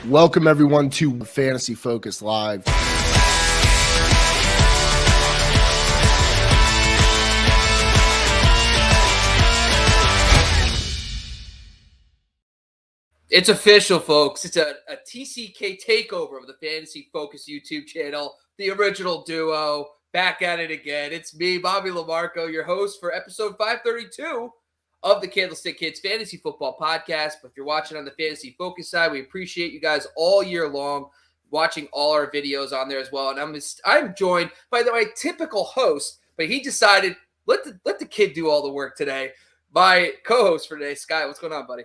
Welcome everyone to Fantasy Focus Live. It's official, folks. It's a TCK takeover of the Fantasy Focus YouTube channel. The original duo, back at it again. It's me, Bobby LaMarco, your host for episode 532 of the Candlestick Kids Fantasy Football Podcast. But if you're watching on the Fantasy Focus side, we appreciate you guys all year long watching all our videos on there as well. And I'm joined by my typical host, but he decided let the kid do all the work today. My co-host for today, Sky. What's going on, buddy?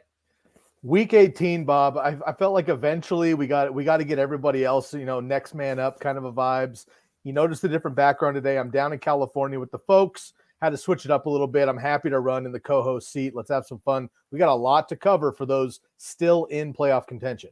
Week 18, Bob. I felt like eventually we got to get everybody else, next man up kind of a vibes. You noticed a different background today. I'm down in California with the folks. Had to switch it up a little bit. I'm happy to run in the co-host seat. Let's have some fun. We got a lot to cover for those still in playoff contention.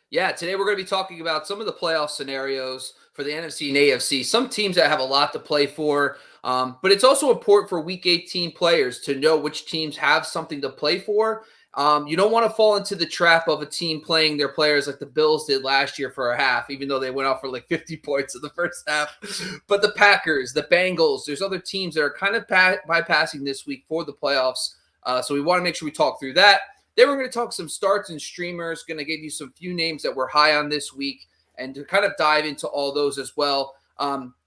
Yeah, today we're going to be talking about some of the playoff scenarios for the NFC and AFC. Some teams that have a lot to play for, but it's also important for Week 18 players to know which teams have something to play for. You don't want to fall into the trap of a team playing their players like the Bills did last year for a half, even though they went off for like 50 points in the first half. But the Packers, the Bengals, there's other teams that are kind of bypassing this week for the playoffs. So we want to make sure we talk through that. Then we're going to talk some starts and streamers, going to give you some few names that we're high on this week and to kind of dive into all those as well.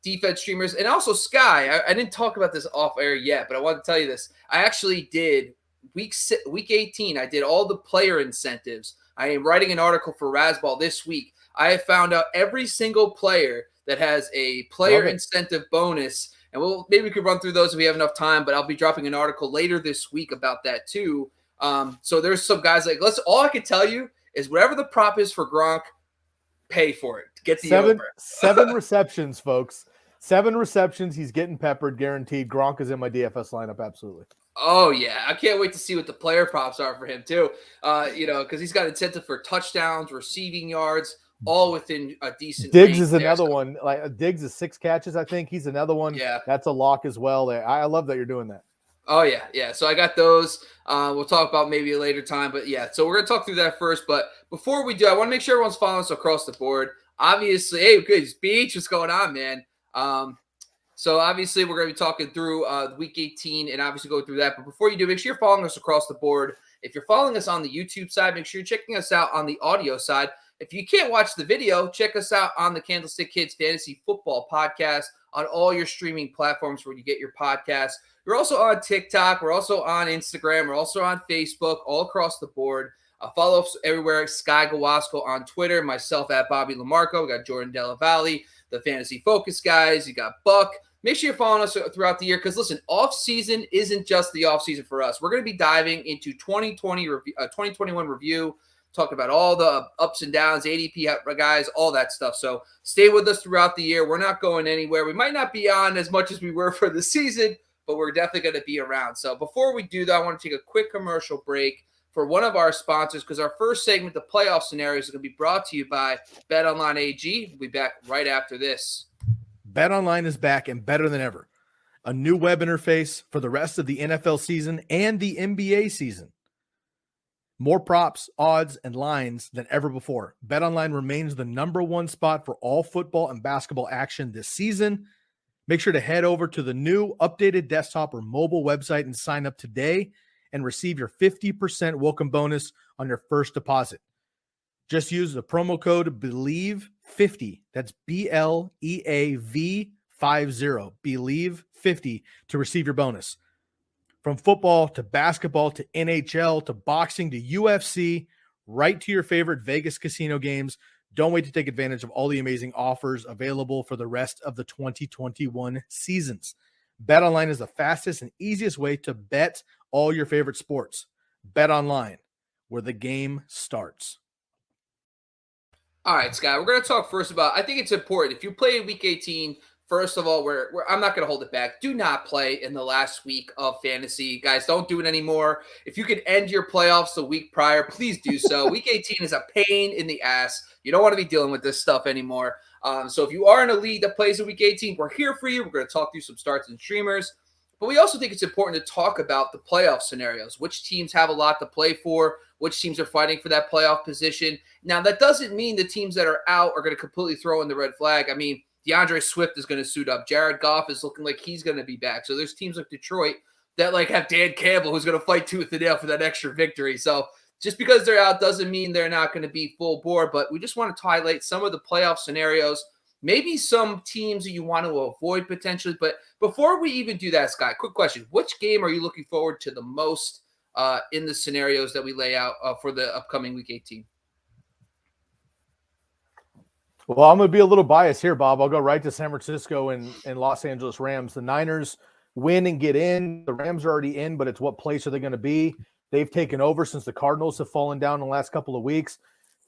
Defense streamers and also Sky. I didn't talk about this off air yet, but I want to tell you this. I actually did Week 18, I did all the player incentives. I am writing an article for Razzball this week. I have found out every single player that has a player incentive bonus, and maybe we could run through those if we have enough time, but I'll be dropping an article later this week about that too. So there's some guys like, all I can tell you is whatever the prop is for Gronk, pay for it. Get the over. 7 receptions, folks. 7 receptions. He's getting peppered, guaranteed. Gronk is in my DFS lineup, absolutely. Oh, yeah. I can't wait to see what the player props are for him, too. Because he's got incentive for touchdowns, receiving yards, all within a decent Diggs is another one. Like Diggs is 6 catches, I think. He's another one. Yeah. That's a lock as well. I love that you're doing that. Oh, yeah. Yeah. So I got those. We'll talk about maybe a later time. But, yeah. So we're going to talk through that first. But before we do, I want to make sure everyone's following us across the board. Obviously, hey, good. Beach, what's going on, man? So obviously we're going to be talking through Week 18 and obviously go through that. But before you do, make sure you're following us across the board. If you're following us on the YouTube side, make sure you're checking us out on the audio side. If you can't watch the video, check us out on the Candlestick Kids Fantasy Football Podcast on all your streaming platforms where you get your podcasts. We're also on TikTok. We're also on Instagram. We're also on Facebook, all across the board. Follow us everywhere. Sky Gawasco on Twitter. Myself at Bobby LaMarco. We got Jordan Della Valle, the Fantasy Focus guys. You got Buck. Make sure you're following us throughout the year because, listen, off-season isn't just the off-season for us. We're going to be diving into 2021 review, talking about all the ups and downs, ADP guys, all that stuff. So stay with us throughout the year. We're not going anywhere. We might not be on as much as we were for the season, but we're definitely going to be around. So before we do that, I want to take a quick commercial break for one of our sponsors because our first segment, the playoff scenarios, is going to be brought to you by BetOnline AG. We'll be back right after this. BetOnline is back and better than ever. A new web interface for the rest of the NFL season and the NBA season. More props, odds, and lines than ever before. BetOnline remains the #1 spot for all football and basketball action this season. Make sure to head over to the new updated desktop or mobile website and sign up today and receive your 50% welcome bonus on your first deposit. Just use the promo code BELIEVE50. That's BLEAV50. BELIEVE50 to receive your bonus. From football to basketball to NHL to boxing to UFC, right to your favorite Vegas casino games. Don't wait to take advantage of all the amazing offers available for the rest of the 2021 seasons. BetOnline is the fastest and easiest way to bet all your favorite sports. BetOnline, where the game starts. All right, Scott, we're going to talk first about, I think it's important. If you play in Week 18, first of all, I'm not going to hold it back. Do not play in the last week of fantasy. Guys, don't do it anymore. If you could end your playoffs the week prior, please do so. Week 18 is a pain in the ass. You don't want to be dealing with this stuff anymore. So if you are in a league that plays in Week 18, we're here for you. We're going to talk through some starts and streamers. But we also think it's important to talk about the playoff scenarios, which teams have a lot to play for, which teams are fighting for that playoff position. Now, that doesn't mean the teams that are out are going to completely throw in the red flag. I mean, DeAndre Swift is going to suit up. Jared Goff is looking like he's going to be back. So there's teams like Detroit that like have Dan Campbell who's going to fight tooth and nail for that extra victory. So just because they're out doesn't mean they're not going to be full bore. But we just want to highlight some of the playoff scenarios, maybe some teams that you want to avoid potentially. But before we even do that, Scott, quick question. Which game are you looking forward to the most in the scenarios that we lay out for the upcoming Week 18? Well, I'm going to be a little biased here, Bob. I'll go right to San Francisco and Los Angeles Rams. The Niners win and get in. The Rams are already in, but it's what place are they going to be? They've taken over since the Cardinals have fallen down in the last couple of weeks.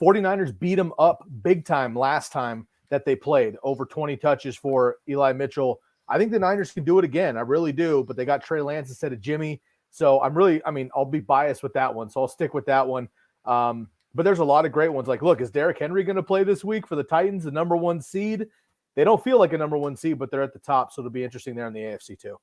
49ers beat them up big time last time that they played, over 20 touches for Eli Mitchell. I think the Niners can do it again. I really do, but they got Trey Lance instead of Jimmy. So I'll be biased with that one. So I'll stick with that one. But there's a lot of great ones. Like, look, is Derrick Henry going to play this week for the Titans, the number 1 seed? They don't feel like a number 1 seed, but they're at the top. So it'll be interesting there in the AFC too.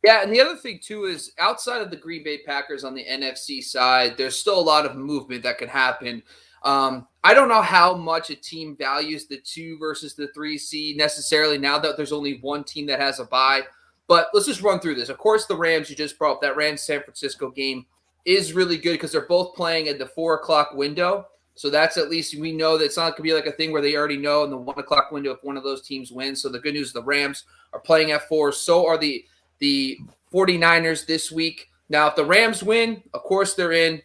Yeah, and the other thing too is outside of the Green Bay Packers on the NFC side, there's still a lot of movement that can happen. I don't know how much a team values the 2 versus the 3 seed necessarily now that there's only one team that has a bye. But let's just run through this. Of course, the Rams, you just brought up, that Rams-San Francisco game is really good because they're both playing at the 4 o'clock window. So that's at least we know that it's not going to be like a thing where they already know in the 1 o'clock window if one of those teams wins. So the good news is the Rams are playing at 4. So are the 49ers this week. Now, if the Rams win, of course they're in.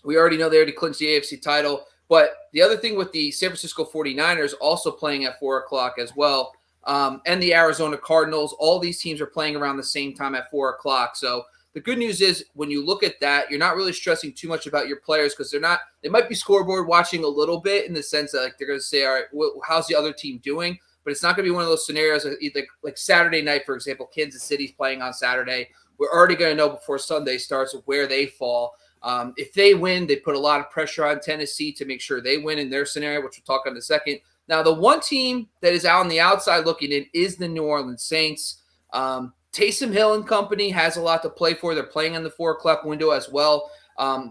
We already know they already clinched the AFC title. But the other thing with the San Francisco 49ers also playing at 4 o'clock as well, and the Arizona Cardinals, all these teams are playing around the same time at 4 o'clock. So the good news is when you look at that, you're not really stressing too much about your players because they might be scoreboard watching a little bit in the sense that like they're going to say, all right, how's the other team doing? But it's not going to be one of those scenarios like Saturday night, for example, Kansas City's playing on Saturday. We're already going to know before Sunday starts where they fall. If they win, they put a lot of pressure on Tennessee to make sure they win in their scenario, which we'll talk on in a second. Now, the one team that is out on the outside looking in is the New Orleans Saints. Taysom Hill and company has a lot to play for. They're playing in the 4 o'clock window as well.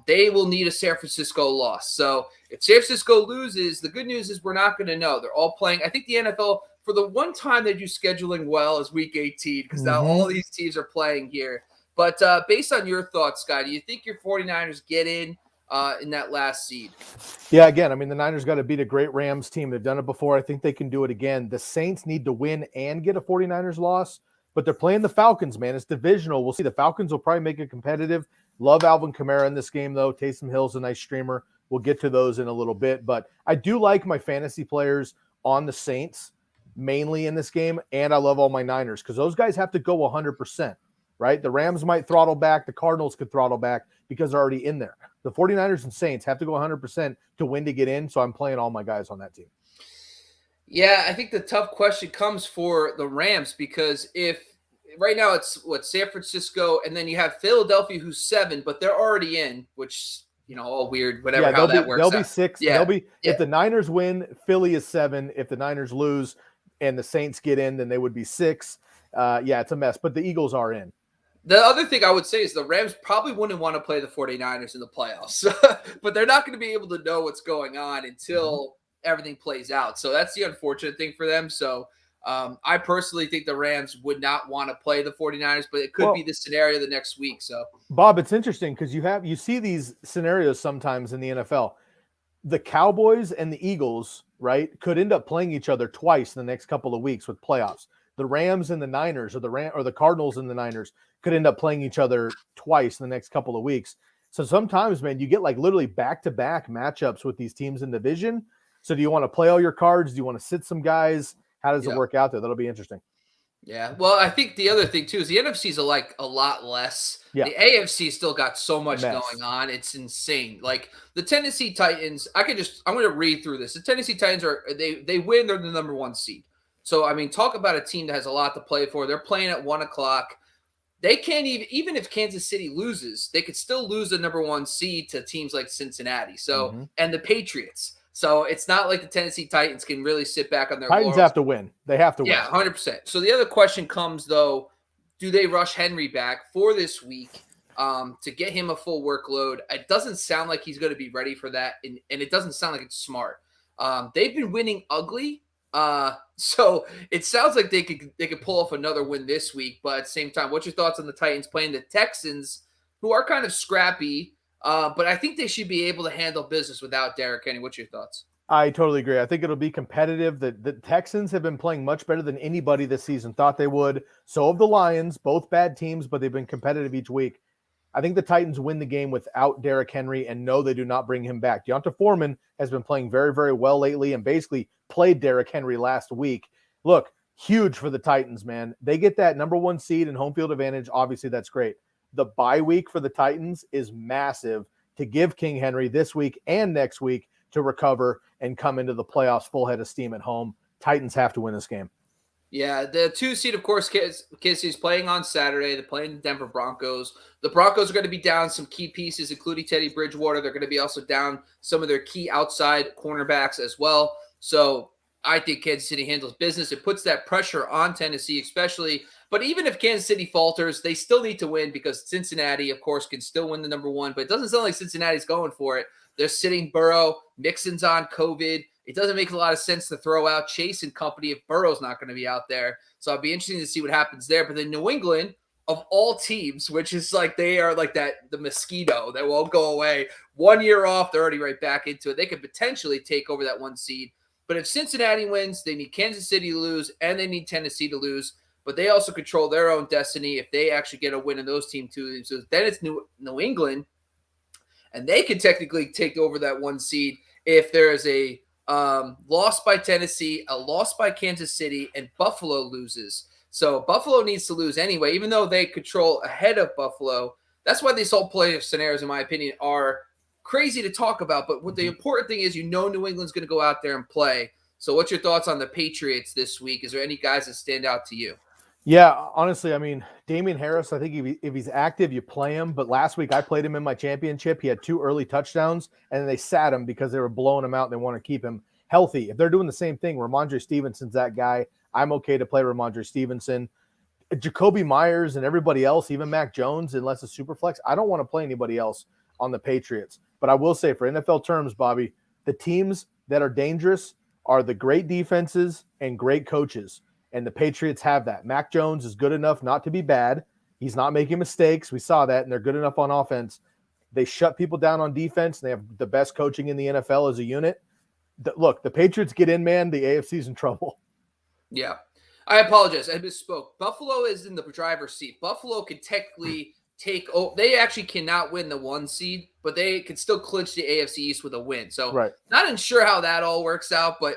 They will need a San Francisco loss. So if San Francisco loses, the good news is we're not going to know. They're all playing. I think the NFL, for the one time they do scheduling well, is Week 18 because now all these teams are playing here. But based on your thoughts, Scott, do you think your 49ers get in that last seed? Yeah, again, I mean, the Niners got to beat a great Rams team. They've done it before. I think they can do it again. The Saints need to win and get a 49ers loss, but they're playing the Falcons, man. It's divisional. We'll see. The Falcons will probably make it competitive. Love Alvin Kamara in this game, though. Taysom Hill's a nice streamer. We'll get to those in a little bit. But I do like my fantasy players on the Saints mainly in this game, and I love all my Niners because those guys have to go 100%. Right? The Rams might throttle back. The Cardinals could throttle back because they're already in there. The 49ers and Saints have to go 100% to win to get in, so I'm playing all my guys on that team. Yeah, I think the tough question comes for the Rams because if right now it's San Francisco, and then you have Philadelphia who's 7, but they're already in, which, all weird, whatever, how that works they'll out. Be 6. Yeah. If the Niners win, Philly is 7. If the Niners lose and the Saints get in, then they would be 6. It's a mess, but the Eagles are in. The other thing I would say is the Rams probably wouldn't want to play the 49ers in the playoffs, but they're not going to be able to know what's going on until everything plays out. So that's the unfortunate thing for them. So I personally think the Rams would not want to play the 49ers, but it could be the scenario the next week. So Bob, it's interesting because you see these scenarios sometimes in the NFL. The Cowboys and the Eagles, right, could end up playing each other twice in the next couple of weeks with playoffs. The Rams and the Niners or the Cardinals and the Niners could end up playing each other twice in the next couple of weeks. So sometimes, man, you get like literally back-to-back matchups with these teams in the division. So do you want to play all your cards? Do you want to sit some guys? How does it work out there? That'll be interesting. Yeah. Well, I think the other thing too is the NFC's a lot less. Yeah. The AFC still got so much going on. It's insane. Like the Tennessee Titans, I'm going to read through this. The Tennessee Titans they win. They're the number 1 seed. So, I mean, talk about a team that has a lot to play for. They're playing at 1 o'clock. They can't even if Kansas City loses, they could still lose the number 1 seed to teams like Cincinnati. So, and the Patriots. So it's not like the Tennessee Titans can really sit back on their Titans laurels. have to win. They have to win. Yeah, 100%. So the other question comes, though, do they rush Henry back for this week to get him a full workload? It doesn't sound like he's going to be ready for that, and it doesn't sound like it's smart. They've been winning ugly, so it sounds like they could pull off another win this week. But at the same time, what's your thoughts on the Titans playing the Texans, who are kind of scrappy, but I think they should be able to handle business without Derrick Henry? What's your thoughts? I totally agree. I think it'll be competitive. The Texans have been playing much better than anybody this season thought they would. So have the Lions, both bad teams, but they've been competitive each week. I think the Titans win the game without Derrick Henry, and no, they do not bring him back. Deontay Foreman has been playing very, very well lately and basically played Derrick Henry last week. Look, huge for the Titans, man. They get that number 1 seed and home field advantage. Obviously, that's great. The bye week for the Titans is massive to give King Henry this week and next week to recover and come into the playoffs full head of steam at home. Titans have to win this game. Yeah, the 2 seed, of course, Kansas City's playing on Saturday. They're playing the Denver Broncos. The Broncos are going to be down some key pieces, including Teddy Bridgewater. They're going to be also down some of their key outside cornerbacks as well. So I think Kansas City handles business. It puts that pressure on Tennessee, especially. But even if Kansas City falters, they still need to win because Cincinnati, of course, can still win the number 1. But it doesn't sound like Cincinnati's going for it. They're sitting Burrow. Mixon's on COVID. It doesn't make a lot of sense to throw out Chase and company if Burrow's not going to be out there. So it'll be interesting to see what happens there. But then New England, of all teams, which is like they are like the mosquito that won't go away. 1 year off, they're already right back into it. They could potentially take over that 1 seed. But if Cincinnati wins, they need Kansas City to lose, and they need Tennessee to lose. But they also control their own destiny if they actually get a win in those teams too. So then it's New England, and they can technically take over that 1 seed if there is a loss by Tennessee, a loss by Kansas City, and Buffalo loses. So Buffalo needs to lose anyway, even though they control ahead of Buffalo. That's why these whole playoff scenarios, in my opinion, are crazy to talk about. But what the important thing is, New England's going to go out there and play. So what's your thoughts on the Patriots this week? Is there any guys that stand out to you? Yeah, honestly, I mean, Damian Harris, I think if he's active, you play him. But last week I played him in my championship. He had 2 early touchdowns, and then they sat him because they were blowing him out and they want to keep him healthy. If they're doing the same thing, Ramondre Stevenson's that guy. I'm okay to play Ramondre Stevenson. Jacoby Myers and everybody else, even Mac Jones, unless it's super flex, I don't want to play anybody else on the Patriots. But I will say, for NFL terms, Bobby, the teams that are dangerous are the great defenses and great coaches. And the Patriots have that. Mac Jones is good enough not to be bad. He's not making mistakes. We saw that, and they're good enough on offense. They shut people down on defense, and they have the best coaching in the NFL as a unit. Look, the Patriots get in, man, the AFC's in trouble. Yeah. I apologize. I misspoke. Buffalo is in the driver's seat. Buffalo can technically they actually cannot win the 1 seed, but they can still clinch the AFC East with a win. So not sure how that all works out, but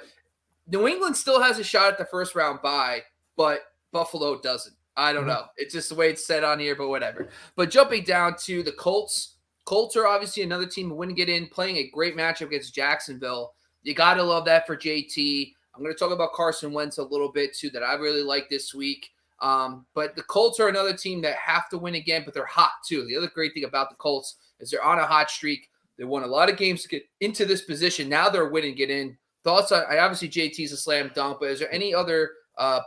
New England still has a shot at the first round bye, but Buffalo doesn't. I don't know. It's just the way it's set on here, but whatever. But jumping down to the Colts. Colts are obviously another team who wouldn't get in, playing a great matchup against Jacksonville. You got to love that for JT. I'm going to talk about Carson Wentz a little bit too that I really like this week. But the Colts are another team that have to win again, but they're hot too. The other great thing about the Colts is they're on a hot streak. They won a lot of games to get into this position. Now they're winning, get in. Thoughts on, obviously JT's a slam dunk, but is there any other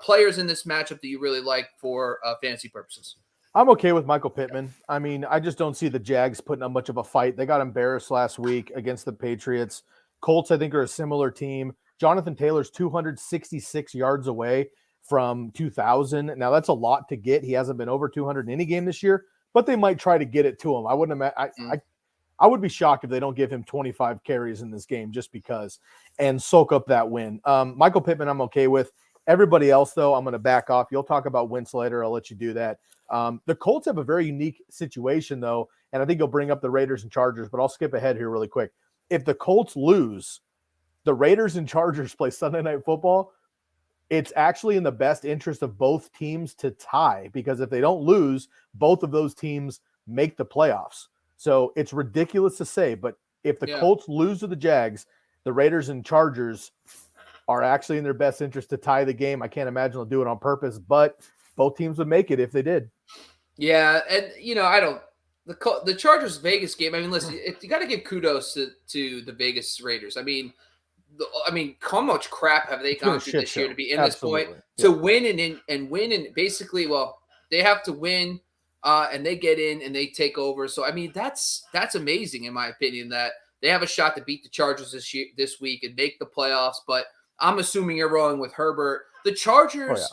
players in this matchup that you really like for fantasy purposes? I'm okay with Michael Pittman. I mean, I just don't see the Jags putting up much of a fight. They got embarrassed last week against the Patriots. Colts, I think, are a similar team. Jonathan Taylor's 266 yards away from 2,000. Now, that's a lot to get. He hasn't been over 200 in any game this year, but they might try to get it to him. I wouldn't imagine. I would be shocked if they don't give him 25 carries in this game just because and soak up that win. Michael Pittman, I'm okay with. Everybody else, though, I'm going to back off. You'll talk about Wentz later. I'll let you do that. The Colts have a very unique situation, though, and I think you'll bring up the Raiders and Chargers, but I'll skip ahead here really quick. If the Colts lose, the Raiders and Chargers play Sunday Night Football. It's actually in the best interest of both teams to tie because if they don't lose, both of those teams make the playoffs. So it's ridiculous to say, but if the Colts lose to the Jags, the Raiders and Chargers are actually in their best interest to tie the game. I can't imagine they'll do it on purpose, but both teams would make it if they did. Yeah, and the Chargers Vegas game. I mean, listen, you got to give kudos to the Vegas Raiders. I mean, how much crap have they gone through this year to be in this point to win and basically, well, they have to win, and they get in and they take over. So I mean, that's amazing in my opinion that they have a shot to beat the Chargers this week and make the playoffs. But I'm assuming you're rolling with Herbert. The Chargers,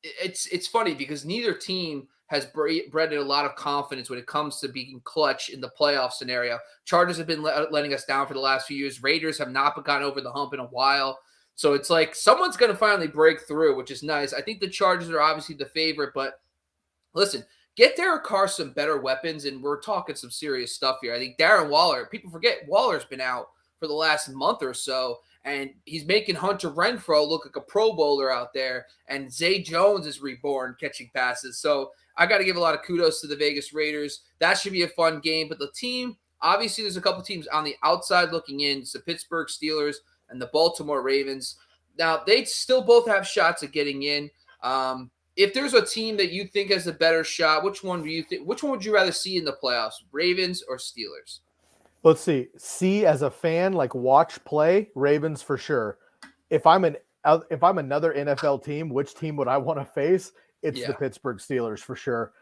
it's funny because neither team has bred a lot of confidence when it comes to being clutch in the playoff scenario. Chargers have been letting us down for the last few years. Raiders have not gotten over the hump in a while. So it's like someone's going to finally break through, which is nice. I think the Chargers are obviously the favorite, but listen, get Derek Carr some better weapons, and we're talking some serious stuff here. I think Darren Waller, people forget Waller's been out for the last month or so, and he's making Hunter Renfrow look like a Pro Bowler out there, and Zay Jones is reborn catching passes. So I got to give a lot of kudos to the Vegas Raiders. That should be a fun game, but the team, obviously there's a couple teams on the outside looking in. It's the Pittsburgh Steelers and the Baltimore Ravens. Now, they still both have shots at getting in. If there's a team that you think has a better shot, which one would you rather see in the playoffs, Ravens or Steelers? Let's see. See as a fan, like watch play, Ravens for sure. If I'm another NFL team, which team would I want to face? It's the Pittsburgh Steelers for sure.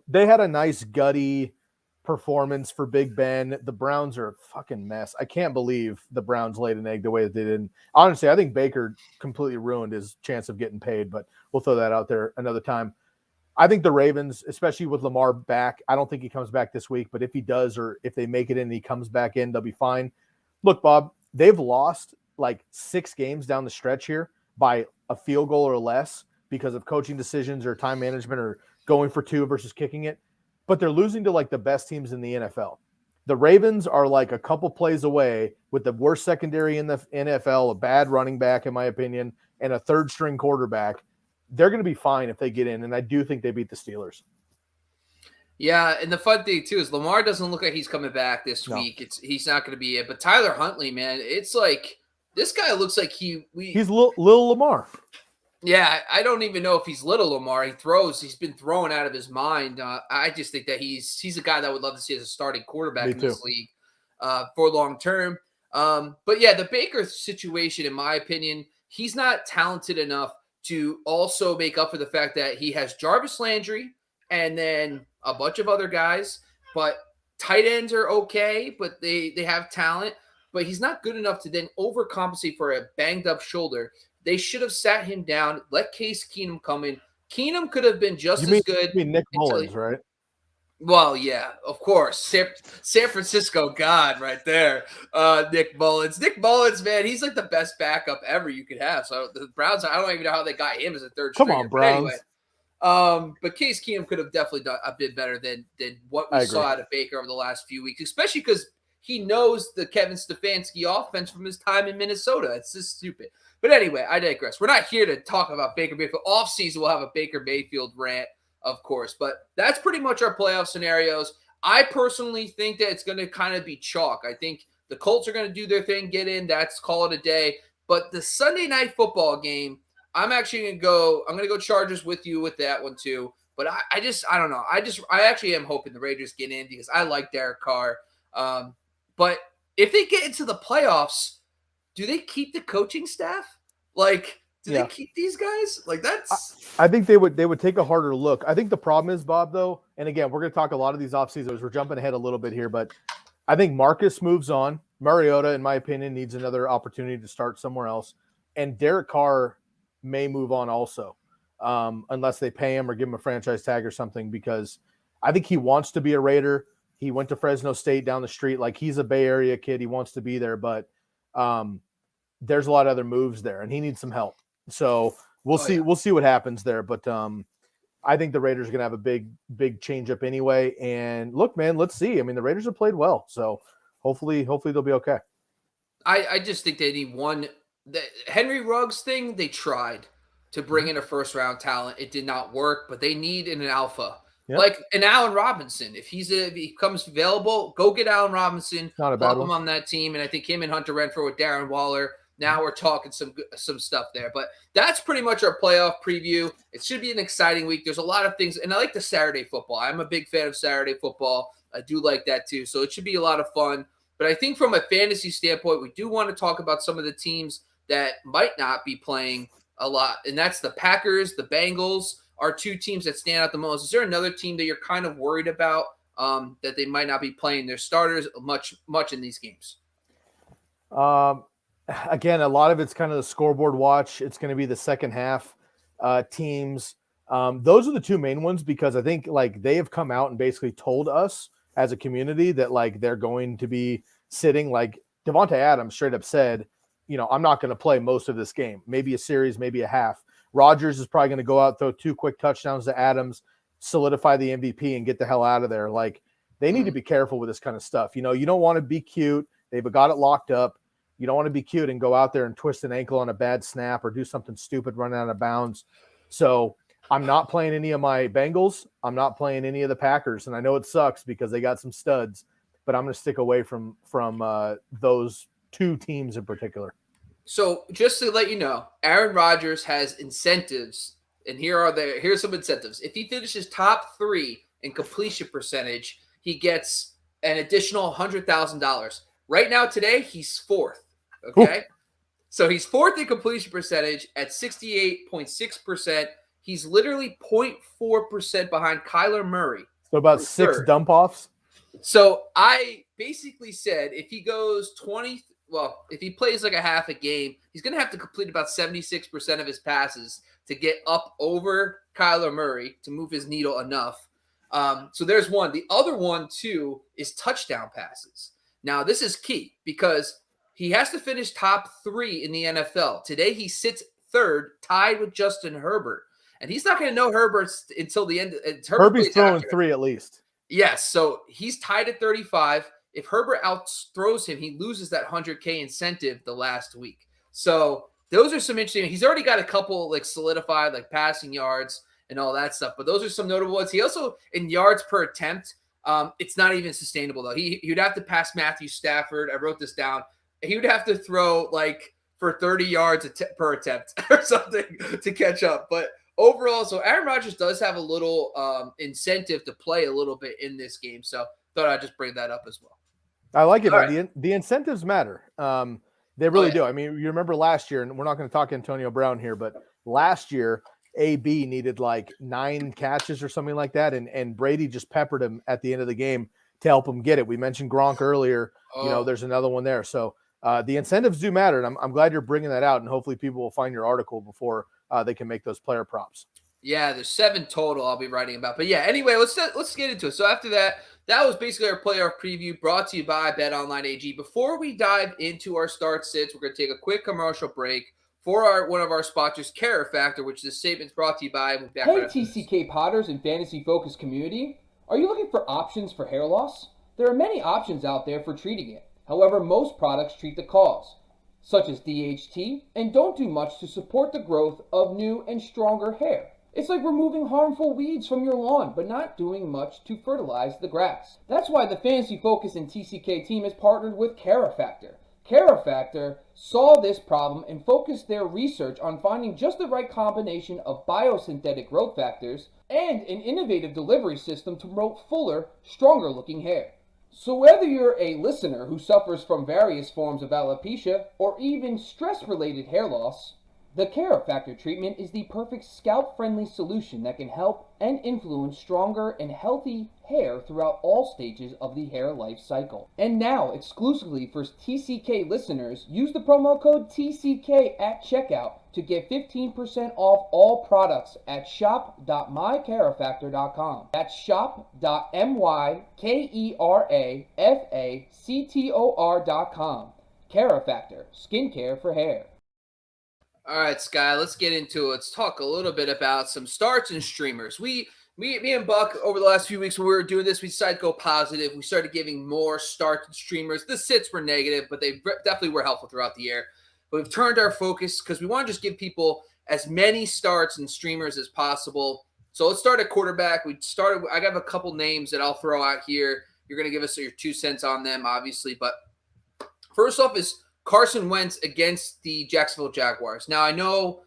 They had a nice gutty performance for Big Ben. The Browns are a fucking mess. I can't believe the Browns laid an egg the way they did. Honestly, I think Baker completely ruined his chance of getting paid, but we'll throw that out there another time. I think the Ravens, especially with Lamar back, I don't think he comes back this week, but if he does, or if they make it in and he comes back in, they'll be fine. Look, Bob, they've lost like 6 games down the stretch here by a field goal or less because of coaching decisions or time management or going for 2 versus kicking it. But they're losing to like the best teams in the NFL. The Ravens are like a couple plays away with the worst secondary in the NFL, a bad running back, in my opinion, and a third string quarterback. They're going to be fine if they get in. And I do think they beat the Steelers. Yeah. And the fun thing too, is Lamar doesn't look like he's coming back this week. He's not going to be it, but Tyler Huntley, man, it's like, this guy looks like he's little Lamar. Yeah, I don't even know if he's little Lamar. He's been thrown out of his mind. I just think that he's a guy that I would love to see as a starting quarterback in this league for long term. But yeah, the Baker situation, in my opinion, he's not talented enough to also make up for the fact that he has Jarvis Landry and then a bunch of other guys. But tight ends are okay, but they have talent. But he's not good enough to then overcompensate for a banged up shoulder. They should have sat him down, let Case Keenum come in. Keenum could have been just as good. You mean Nick Mullins, right? Well, yeah, of course. San Francisco God right there. Nick Mullins. Nick Mullins, man, he's like the best backup ever you could have. So the Browns, I don't even know how they got him as a third stringer. Come on, Browns. Anyway, but Case Keenum could have definitely done a bit better than what we saw out of Baker over the last few weeks, especially because he knows the Kevin Stefanski offense from his time in Minnesota. It's just stupid. But anyway, I digress. We're not here to talk about Baker Mayfield. Off-season, we'll have a Baker Mayfield rant, of course. But that's pretty much our playoff scenarios. I personally think that it's going to kind of be chalk. I think the Colts are going to do their thing, get in. That's call it a day. But the Sunday night football game, I'm actually going to go. I'm going to go Chargers with you with that one too. But I don't know. I actually am hoping the Raiders get in because I like Derek Carr. But if they get into the playoffs, do they keep the coaching staff? Like, do they keep these guys? Like, that's. I think they would take a harder look. I think the problem is, Bob, though, and again, we're going to talk a lot of these offseasons. We're jumping ahead a little bit here, but I think Marcus moves on. Mariota, in my opinion, needs another opportunity to start somewhere else. And Derek Carr may move on also, unless they pay him or give him a franchise tag or something, because I think he wants to be a Raider. He went to Fresno State down the street. Like, he's a Bay Area kid. He wants to be there, but there's a lot of other moves there, and he needs some help. So we'll see. Yeah. We'll see what happens there. But I think the Raiders are going to have a big change up anyway. And look, man, let's see. I mean, the Raiders have played well, so hopefully they'll be okay. I just think they need one. The Henry Ruggs thing, they tried to bring in a first round talent. It did not work, but they need an alpha. Yep. Like an Allen Robinson. If he comes available, go get Allen Robinson. Not a bad one. Him on that team. And I think him and Hunter Renfrow with Darren Waller. Now we're talking some stuff there. But that's pretty much our playoff preview. It should be an exciting week. There's a lot of things. And I like the Saturday football. I'm a big fan of Saturday football. I do like that too. So it should be a lot of fun. But I think from a fantasy standpoint, we do want to talk about some of the teams that might not be playing a lot. And that's the Packers, the Bengals, are two teams that stand out the most. Is there another team that you're kind of worried about that they might not be playing their starters much in these games? Again, a lot of it's kind of the scoreboard watch. It's going to be the second half teams. Those are the two main ones because I think like they have come out and basically told us as a community that like they're going to be sitting. Like Devontae Adams straight up said, I'm not going to play most of this game, maybe a series, maybe a half. Rodgers is probably going to go out, throw 2 quick touchdowns to Adams, solidify the MVP and get the hell out of there. Like they need to be careful with this kind of stuff. You don't want to be cute. They've got it locked up. You don't want to be cute and go out there and twist an ankle on a bad snap or do something stupid running out of bounds. So I'm not playing any of my Bengals. I'm not playing any of the Packers. And I know it sucks because they got some studs, but I'm going to stick away from those two teams in particular. So just to let you know, Aaron Rodgers has incentives, and here's some incentives. If he finishes top 3 in completion percentage, he gets an additional $100,000. Right now, today, he's 4th. Okay? Ooh. So he's 4th in completion percentage at 68.6%. He's literally 0.4% behind Kyler Murray. So about 6 dump offs. So I basically said if he goes if he plays like a half a game, he's going to have to complete about 76% of his passes to get up over Kyler Murray to move his needle enough. So there's one. The other one, too, is touchdown passes. Now, this is key because he has to finish top 3 in the NFL. Today, he sits 3rd, tied with Justin Herbert. And he's not going to know Herbert until the end. Herbie's throwing 3 at least. Yes, so he's tied at 35. If Herbert outthrows him, he loses that $100K incentive the last week. So those are some interesting. He's already got a couple like solidified like passing yards and all that stuff. But those are some notable ones. He also in yards per attempt. It's not even sustainable though. He'd have to pass Matthew Stafford. I wrote this down. He would have to throw like for 30 yards per attempt or something to catch up. But overall, so Aaron Rodgers does have a little incentive to play a little bit in this game. So thought I'd just bring that up as well. I like it. Right. The incentives matter. They really do. I mean, you remember last year, and we're not going to talk Antonio Brown here, but last year, AB needed like 9 catches or something like that, and Brady just peppered him at the end of the game to help him get it. We mentioned Gronk earlier. There's another one there. So the incentives do matter, and I'm glad you're bringing that out, and hopefully people will find your article before they can make those player props. Yeah, there's 7 total I'll be writing about. But yeah, anyway, let's get into it. So after that was basically our playoff preview brought to you by BetOnline AG. Before we dive into our start sits, we're going to take a quick commercial break for one of our sponsors, Care Factor, which this statement's brought to you by. Hey, TCK Potters and Fantasy Focus community. Are you looking for options for hair loss? There are many options out there for treating it. However, most products treat the cause, such as DHT, and don't do much to support the growth of new and stronger hair. It's like removing harmful weeds from your lawn, but not doing much to fertilize the grass. That's why the Fantasy Focus and TCK team has partnered with Care Factor. Care Factor saw this problem and focused their research on finding just the right combination of biosynthetic growth factors and an innovative delivery system to promote fuller, stronger-looking hair. So whether you're a listener who suffers from various forms of alopecia or even stress-related hair loss, the Care Factor treatment is the perfect scalp-friendly solution that can help and influence stronger and healthy hair throughout all stages of the hair life cycle. And now, exclusively for TCK listeners, use the promo code TCK at checkout to get 15% off all products at shop.mycarefactor.com. That's shop.mykerafactor.com. Care Factor, skincare for hair. All right, Sky, let's get into it. Let's talk a little bit about some starts and streamers. Me and Buck, over the last few weeks when we were doing this, we decided to go positive. We started giving more starts and streamers. The sits were negative, but they definitely were helpful throughout the year. But we've turned our focus because we want to just give people as many starts and streamers as possible. So let's start at quarterback. I got a couple names that I'll throw out here. You're going to give us your 2 cents on them, obviously. But first off is Carson Wentz against the Jacksonville Jaguars. Now, I know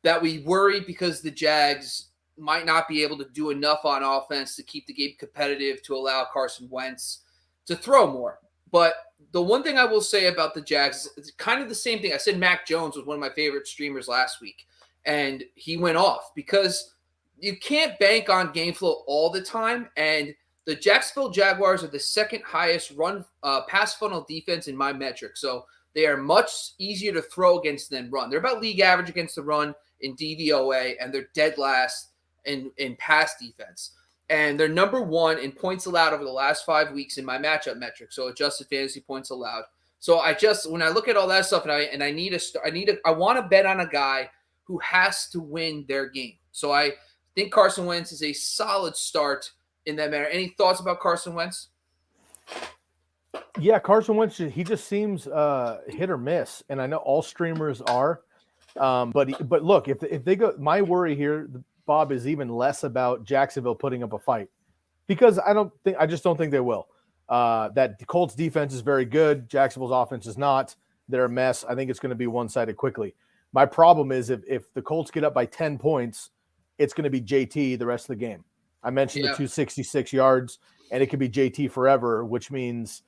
that we worry because the Jags might not be able to do enough on offense to keep the game competitive to allow Carson Wentz to throw more. But the one thing I will say about the Jags, it's kind of the same thing. I said Mac Jones was one of my favorite streamers last week, and he went off because you can't bank on game flow all the time. And the Jacksonville Jaguars are the second highest run pass funnel defense in my metric. So they are much easier to throw against than run. They're about league average against the run in DVOA, and they're dead last in pass defense. And they're number 1 in points allowed over the last 5 weeks in my matchup metric. So adjusted fantasy points allowed. So when I look at all that stuff, and I want to bet on a guy who has to win their game. So I think Carson Wentz is a solid start in that matter. Any thoughts about Carson Wentz? Yeah, Carson Wentz, he just seems hit or miss, and I know all streamers are. But look, if they go, my worry here, Bob, is even less about Jacksonville putting up a fight, because I just don't think they will. That the Colts defense is very good. Jacksonville's offense is not. They're a mess. I think it's going to be one-sided quickly. My problem is if the Colts get up by 10 points, it's going to be JT the rest of the game. I mentioned the 266 yards, and it could be JT forever, which means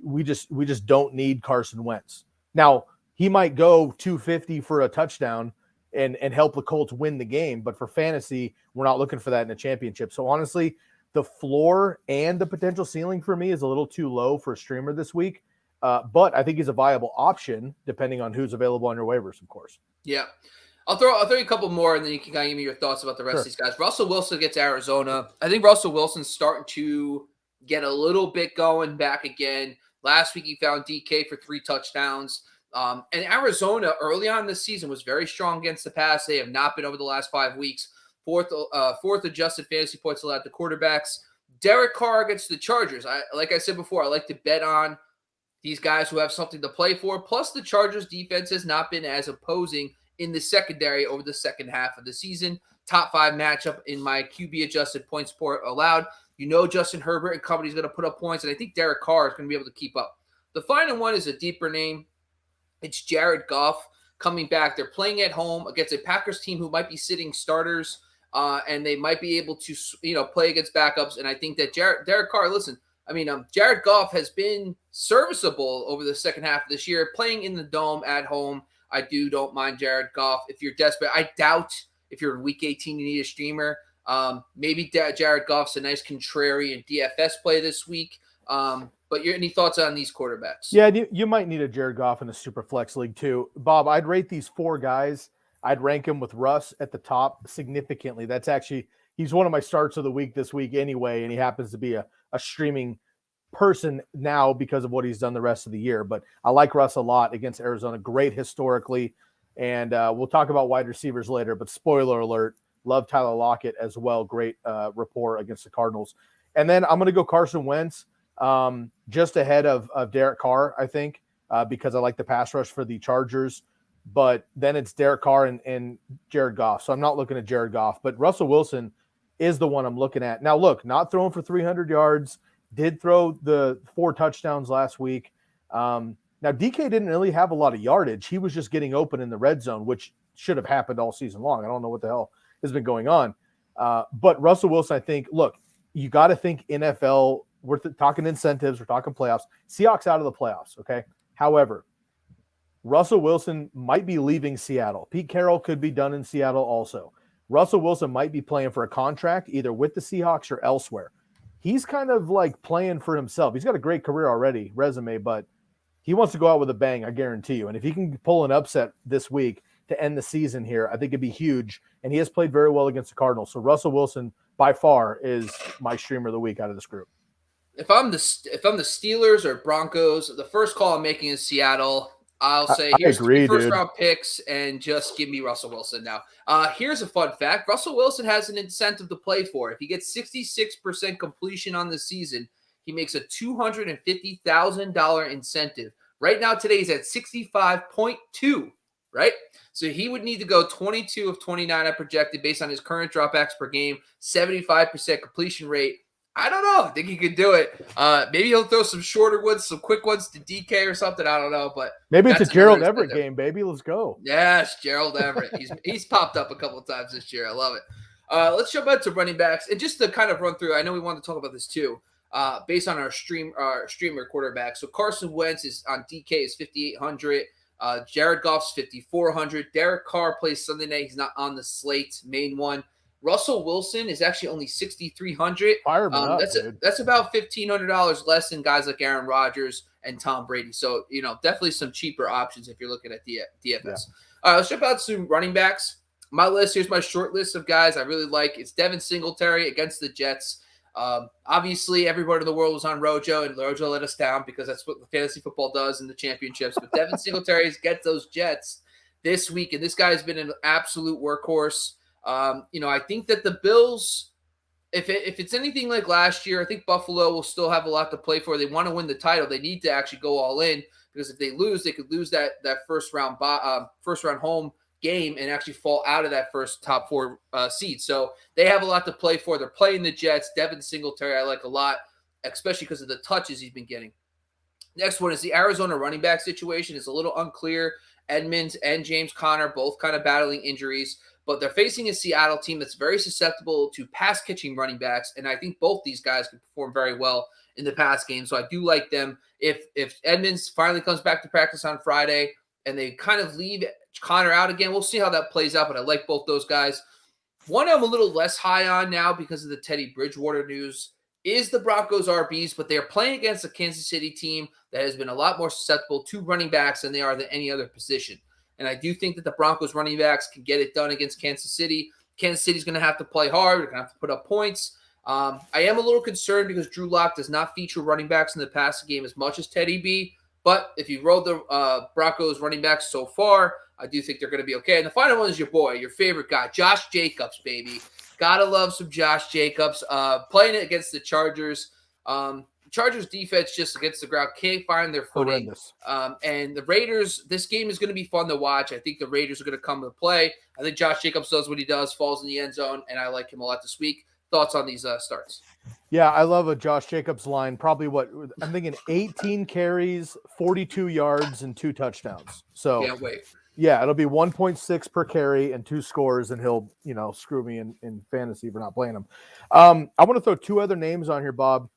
we just don't need Carson Wentz. Now, he might go 250 for a touchdown and help the Colts win the game, but for fantasy, we're not looking for that in a championship. So honestly, the floor and the potential ceiling for me is a little too low for a streamer this week. But I think he's a viable option depending on who's available on your waivers, of course. Yeah. I'll throw you a couple more, and then you can kind of give me your thoughts about the rest of these guys. Russell Wilson gets Arizona. I think Russell Wilson's starting to get a little bit going back again. Last week he found DK for 3 touchdowns. And Arizona early on this season was very strong against the pass. They have not been over the last 5 weeks. Fourth adjusted fantasy points allowed to quarterbacks. Derek Carr against the Chargers. Like I said before, I like to bet on these guys who have something to play for. Plus, the Chargers defense has not been as opposing in the secondary over the second half of the season. Top 5 matchup in my QB adjusted points per allowed. You know Justin Herbert and company is going to put up points, and I think Derek Carr is going to be able to keep up. The final one is a deeper name. It's Jared Goff coming back. They're playing at home against a Packers team who might be sitting starters, and they might be able to play against backups. And I think that Derek Carr, Jared Goff has been serviceable over the second half of this year, playing in the dome at home. I don't mind Jared Goff. If you're desperate, I doubt if you're in week 18, you need a streamer. Maybe Jared Goff's a nice contrarian DFS play this week. But any thoughts on these quarterbacks? Yeah, you might need a Jared Goff in a super flex league too. Bob, I'd rate these 4 guys. I'd rank him with Russ at the top significantly. He's one of my starts of the week this week anyway, and he happens to be a streaming person now because of what he's done the rest of the year. But I like Russ a lot against Arizona. Great historically. And we'll talk about wide receivers later, but spoiler alert, love Tyler Lockett as well. Great rapport against the Cardinals. And then I'm going to go Carson Wentz just ahead of Derek Carr, I think, because I like the pass rush for the Chargers. But then it's Derek Carr and Jared Goff. So I'm not looking at Jared Goff, but Russell Wilson is the one I'm looking at. Now, look, not throwing for 300 yards, did throw the 4 touchdowns last week. Now, DK didn't really have a lot of yardage. He was just getting open in the red zone, which should have happened all season long. I don't know what the hell has been going on. But Russell Wilson, I think, look, you got to think NFL. We're talking incentives. We're talking playoffs. Seahawks out of the playoffs, okay? However, Russell Wilson might be leaving Seattle. Pete Carroll could be done in Seattle also. Russell Wilson might be playing for a contract either with the Seahawks or elsewhere. He's kind of like playing for himself. He's got a great career already, resume, but he wants to go out with a bang, I guarantee you. And if he can pull an upset this week to end the season here, I think it'd be huge. And he has played very well against the Cardinals. So Russell Wilson, by far, is my streamer of the week out of this group. If I'm the Steelers or Broncos, the first call I'm making is Seattle. I'll say here's 3 first-round picks and just give me Russell Wilson now. Here's a fun fact. Russell Wilson has an incentive to play for. If he gets 66% completion on the season, he makes a $250,000 incentive. Right now, today, he's at 65.2, right? So he would need to go 22 of 29, I projected, based on his current dropbacks per game, 75% completion rate. I don't know. I think he could do it. Maybe he'll throw some shorter ones, some quick ones to DK or something. I don't know, but maybe it's a Gerald Everett game, baby. Let's go. Yes, Gerald Everett. He's popped up a couple of times this year. I love it. Let's jump back to running backs, and just to kind of run through. I know we wanted to talk about this too, based on our streamer quarterback. So Carson Wentz is on DK is 5,800. Jared Goff's 5,400. Derek Carr plays Sunday night. He's not on the slate, main one. Russell Wilson is actually only 6,300. Fireman up, dude. That's about $1,500 less than guys like Aaron Rodgers and Tom Brady. So, definitely some cheaper options if you're looking at DFS. Yeah. All right, let's jump out to running backs. My list, here's my short list of guys I really like. It's Devin Singletary against the Jets. Obviously, everybody in the world was on Rojo, and Rojo let us down because that's what fantasy football does in the championships. But Devin Singletary gets those Jets this week, and this guy has been an absolute workhorse. I think that the Bills, if it's anything like last year, I think Buffalo will still have a lot to play for. They want to win the title. They need to actually go all in because if they lose, they could lose that first round home game and actually fall out of that first top 4 seed. So they have a lot to play for. They're playing the Jets. Devin Singletary I like a lot, especially because of the touches he's been getting. Next one is the Arizona running back situation. It's a little unclear. Edmonds and James Conner both kind of battling injuries, but they're facing a Seattle team that's very susceptible to pass-catching running backs, and I think both these guys can perform very well in the pass game, so I do like them. If Edmonds finally comes back to practice on Friday and they kind of leave Conner out again, we'll see how that plays out, but I like both those guys. One I'm a little less high on now because of the Teddy Bridgewater news is the Broncos RBs, but they're playing against a Kansas City team that has been a lot more susceptible to running backs than they are than any other position. And I do think that the Broncos running backs can get it done against Kansas City. Kansas City's going to have to play hard. They're going to have to put up points. I am a little concerned because Drew Lock does not feature running backs in the passing game as much as Teddy B. But if you rolled the Broncos running backs so far, I do think they're going to be okay. And the final one is your boy, your favorite guy, Josh Jacobs, baby. Gotta love some Josh Jacobs. Playing it against the Chargers. Chargers defense just against the ground can't find their footing. And the Raiders, this game is going to be fun to watch. I think the Raiders are going to come to play. I think Josh Jacobs does what he does, falls in the end zone, and I like him a lot this week. Thoughts on these starts? Yeah, I love a Josh Jacobs line. Probably I'm thinking 18 carries, 42 yards, and 2 touchdowns. So can't wait. Yeah, it'll be 1.6 per carry and 2 scores, and he'll, screw me in fantasy for not playing him. I want to throw 2 other names on here, Bob.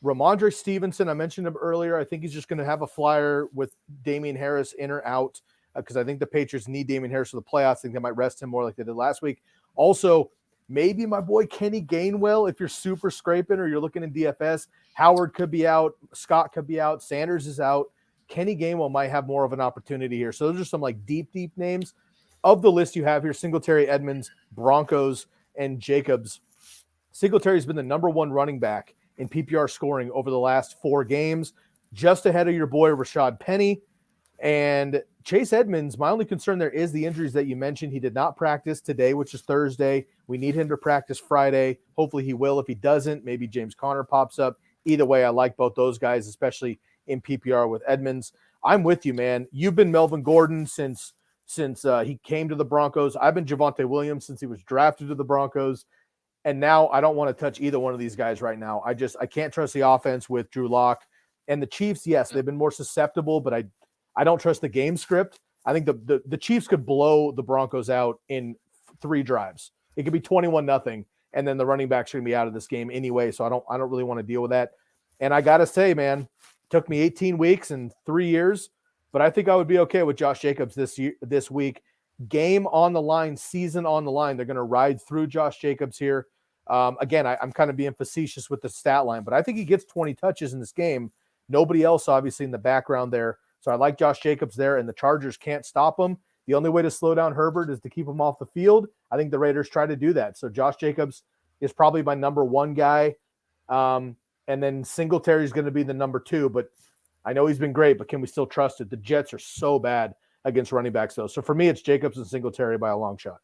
Ramondre Stevenson, I mentioned him earlier. I think he's just going to have a flyer with Damian Harris in or out because I think the Patriots need Damian Harris for the playoffs. I think they might rest him more like they did last week. Also, maybe my boy Kenny Gainwell, if you're super scraping or you're looking in DFS. Howard could be out. Scott could be out. Sanders is out. Kenny Gainwell might have more of an opportunity here. So those are some deep names. Of the list you have here, Singletary, Edmonds, Broncos, and Jacobs. Singletary's been the number 1 running back in PPR scoring over the last 4 games, just ahead of your boy Rashad Penny. And Chase Edmonds, my only concern there is the injuries that you mentioned. He did not practice today, which is Thursday. We need him to practice Friday. Hopefully he will. If he doesn't, maybe James Conner pops up. Either way, I like both those guys, especially in PPR with Edmonds. I'm with you, man. You've been Melvin Gordon since he came to the Broncos. I've been Javonte Williams since he was drafted to the Broncos. And now I don't want to touch either one of these guys right now. I can't trust the offense with Drew Lock. And the Chiefs, yes, they've been more susceptible, but I don't trust the game script. I think the Chiefs could blow the Broncos out in 3 drives. It could be 21-0, and then the running backs are going to be out of this game anyway, so I don't really want to deal with that. And I got to say, man, it took me 18 weeks and 3 years, but I think I would be okay with Josh Jacobs this week. Game on the line, season on the line. They're going to ride through Josh Jacobs here. Again, I'm kind of being facetious with the stat line, but I think he gets 20 touches in this game. Nobody else, obviously, in the background there. So I like Josh Jacobs there, and the Chargers can't stop him. The only way to slow down Herbert is to keep him off the field. I think the Raiders try to do that. So Josh Jacobs is probably my number 1 guy. And then Singletary is going to be the number 2, but I know he's been great, but can we still trust it? The Jets are so bad against running backs, though. So for me, it's Jacobs and Singletary by a long shot.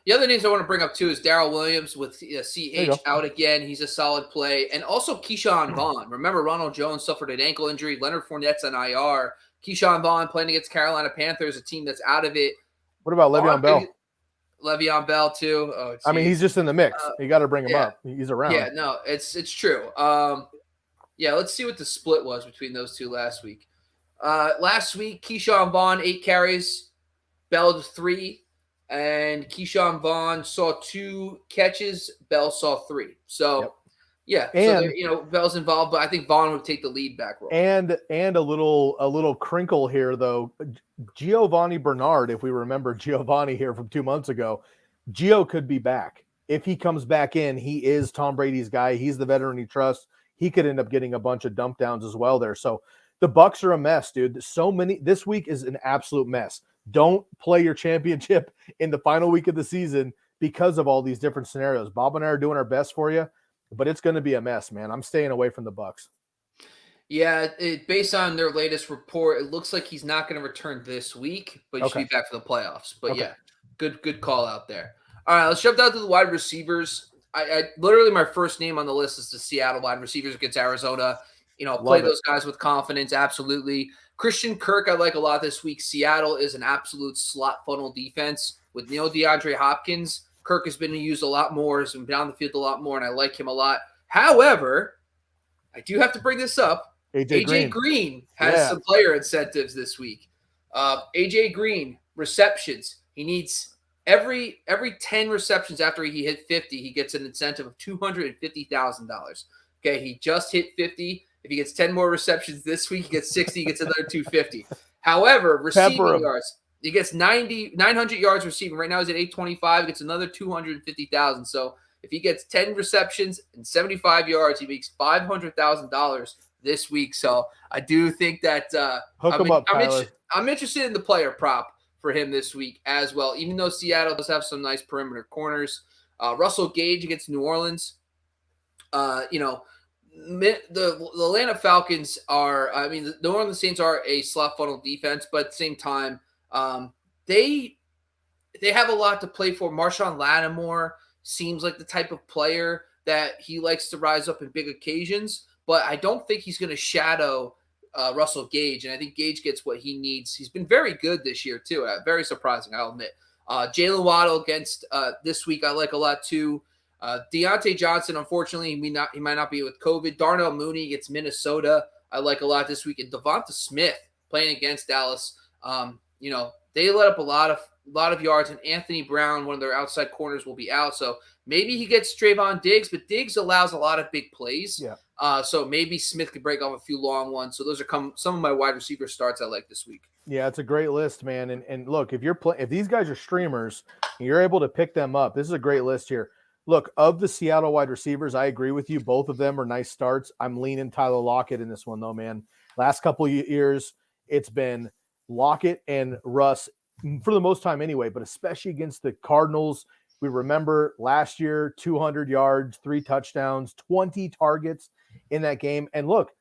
The other names I want to bring up, too, is Daryl Williams with CH out again. He's a solid play. And also Keyshawn Vaughn. Remember, Ronald Jones suffered an ankle injury. Leonard Fournette's on IR. Keyshawn Vaughn playing against Carolina Panthers, a team that's out of it. What about Le'Veon Bell? Le'Veon Bell, too. Oh, I mean, he's just in the mix. You got to bring him up. He's around. Yeah, no, it's true. Let's see what the split was between those two last week. Last week, Keyshawn Vaughn, 8 carries. Bell 3. And Keyshawn Vaughn saw 2 catches. Bell saw 3. So, Bell's involved, but I think Vaughn would take the lead back role. And a little crinkle here, though. Giovanni Bernard, if we remember Giovanni here from 2 months ago, Gio could be back. if he comes back in, he is Tom Brady's guy. He's the veteran he trusts. He could end up getting a bunch of dump downs as well there. So the Bucs are a mess, dude. So many. This week is an absolute mess. Don't play your championship in the final week of the season because of all these different scenarios. Bob and I are doing our best for you, but it's going to be a mess, man. I'm staying away from the Bucs. Yeah, based on their latest report, it looks like he's not going to return this week, but he should be back for the playoffs. But yeah, good call out there. All right, let's jump down to the wide receivers. I literally, my first name on the list is the Seattle wide receivers against Arizona. Play those guys with confidence. Absolutely. Christian Kirk, I like a lot this week. Seattle is an absolute slot funnel defense with DeAndre Hopkins. Kirk has been used a lot more, has been down the field a lot more, and I like him a lot. However, I do have to bring this up. AJ Green has some player incentives this week. AJ Green, receptions. He needs every 10 receptions after he hit 50, he gets an incentive of $250,000. Okay, he just hit 50. If he gets 10 more receptions this week, he gets 60, he gets another 250. However, receiving yards, he gets 900 yards receiving. Right now he's at 825, gets another 250,000. So if he gets 10 receptions and 75 yards, he makes $500,000 this week. So I do think that I'm interested in the player prop for him this week as well, even though Seattle does have some nice perimeter corners. Russell Gage against New Orleans. The Atlanta Falcons the New Orleans Saints are a slot funnel defense, but at the same time, they have a lot to play for. Marshawn Lattimore seems like the type of player that he likes to rise up in big occasions, but I don't think he's going to shadow Russell Gage, and I think Gage gets what he needs. He's been very good this year too. Very surprising, I'll admit. Jalen Waddle against this week, I like a lot too. Deontay Johnson, unfortunately, he might not be with COVID. Darnold Mooney gets Minnesota. I like a lot this week. And Devonta Smith playing against Dallas. They let up a lot of yards, and Anthony Brown, one of their outside corners, will be out. So maybe he gets Trayvon Diggs, but Diggs allows a lot of big plays. Yeah. So maybe Smith could break off a few long ones. So those are some of my wide receiver starts I like this week. Yeah, it's a great list, man. And look, if these guys are streamers and you're able to pick them up, this is a great list here. Look, of the Seattle wide receivers, I agree with you. Both of them are nice starts. I'm leaning Tyler Lockett in this one, though, man. Last couple of years, it's been Lockett and Russ for the most time anyway, but especially against the Cardinals. We remember last year, 200 yards, 3 touchdowns, 20 targets in that game. And look,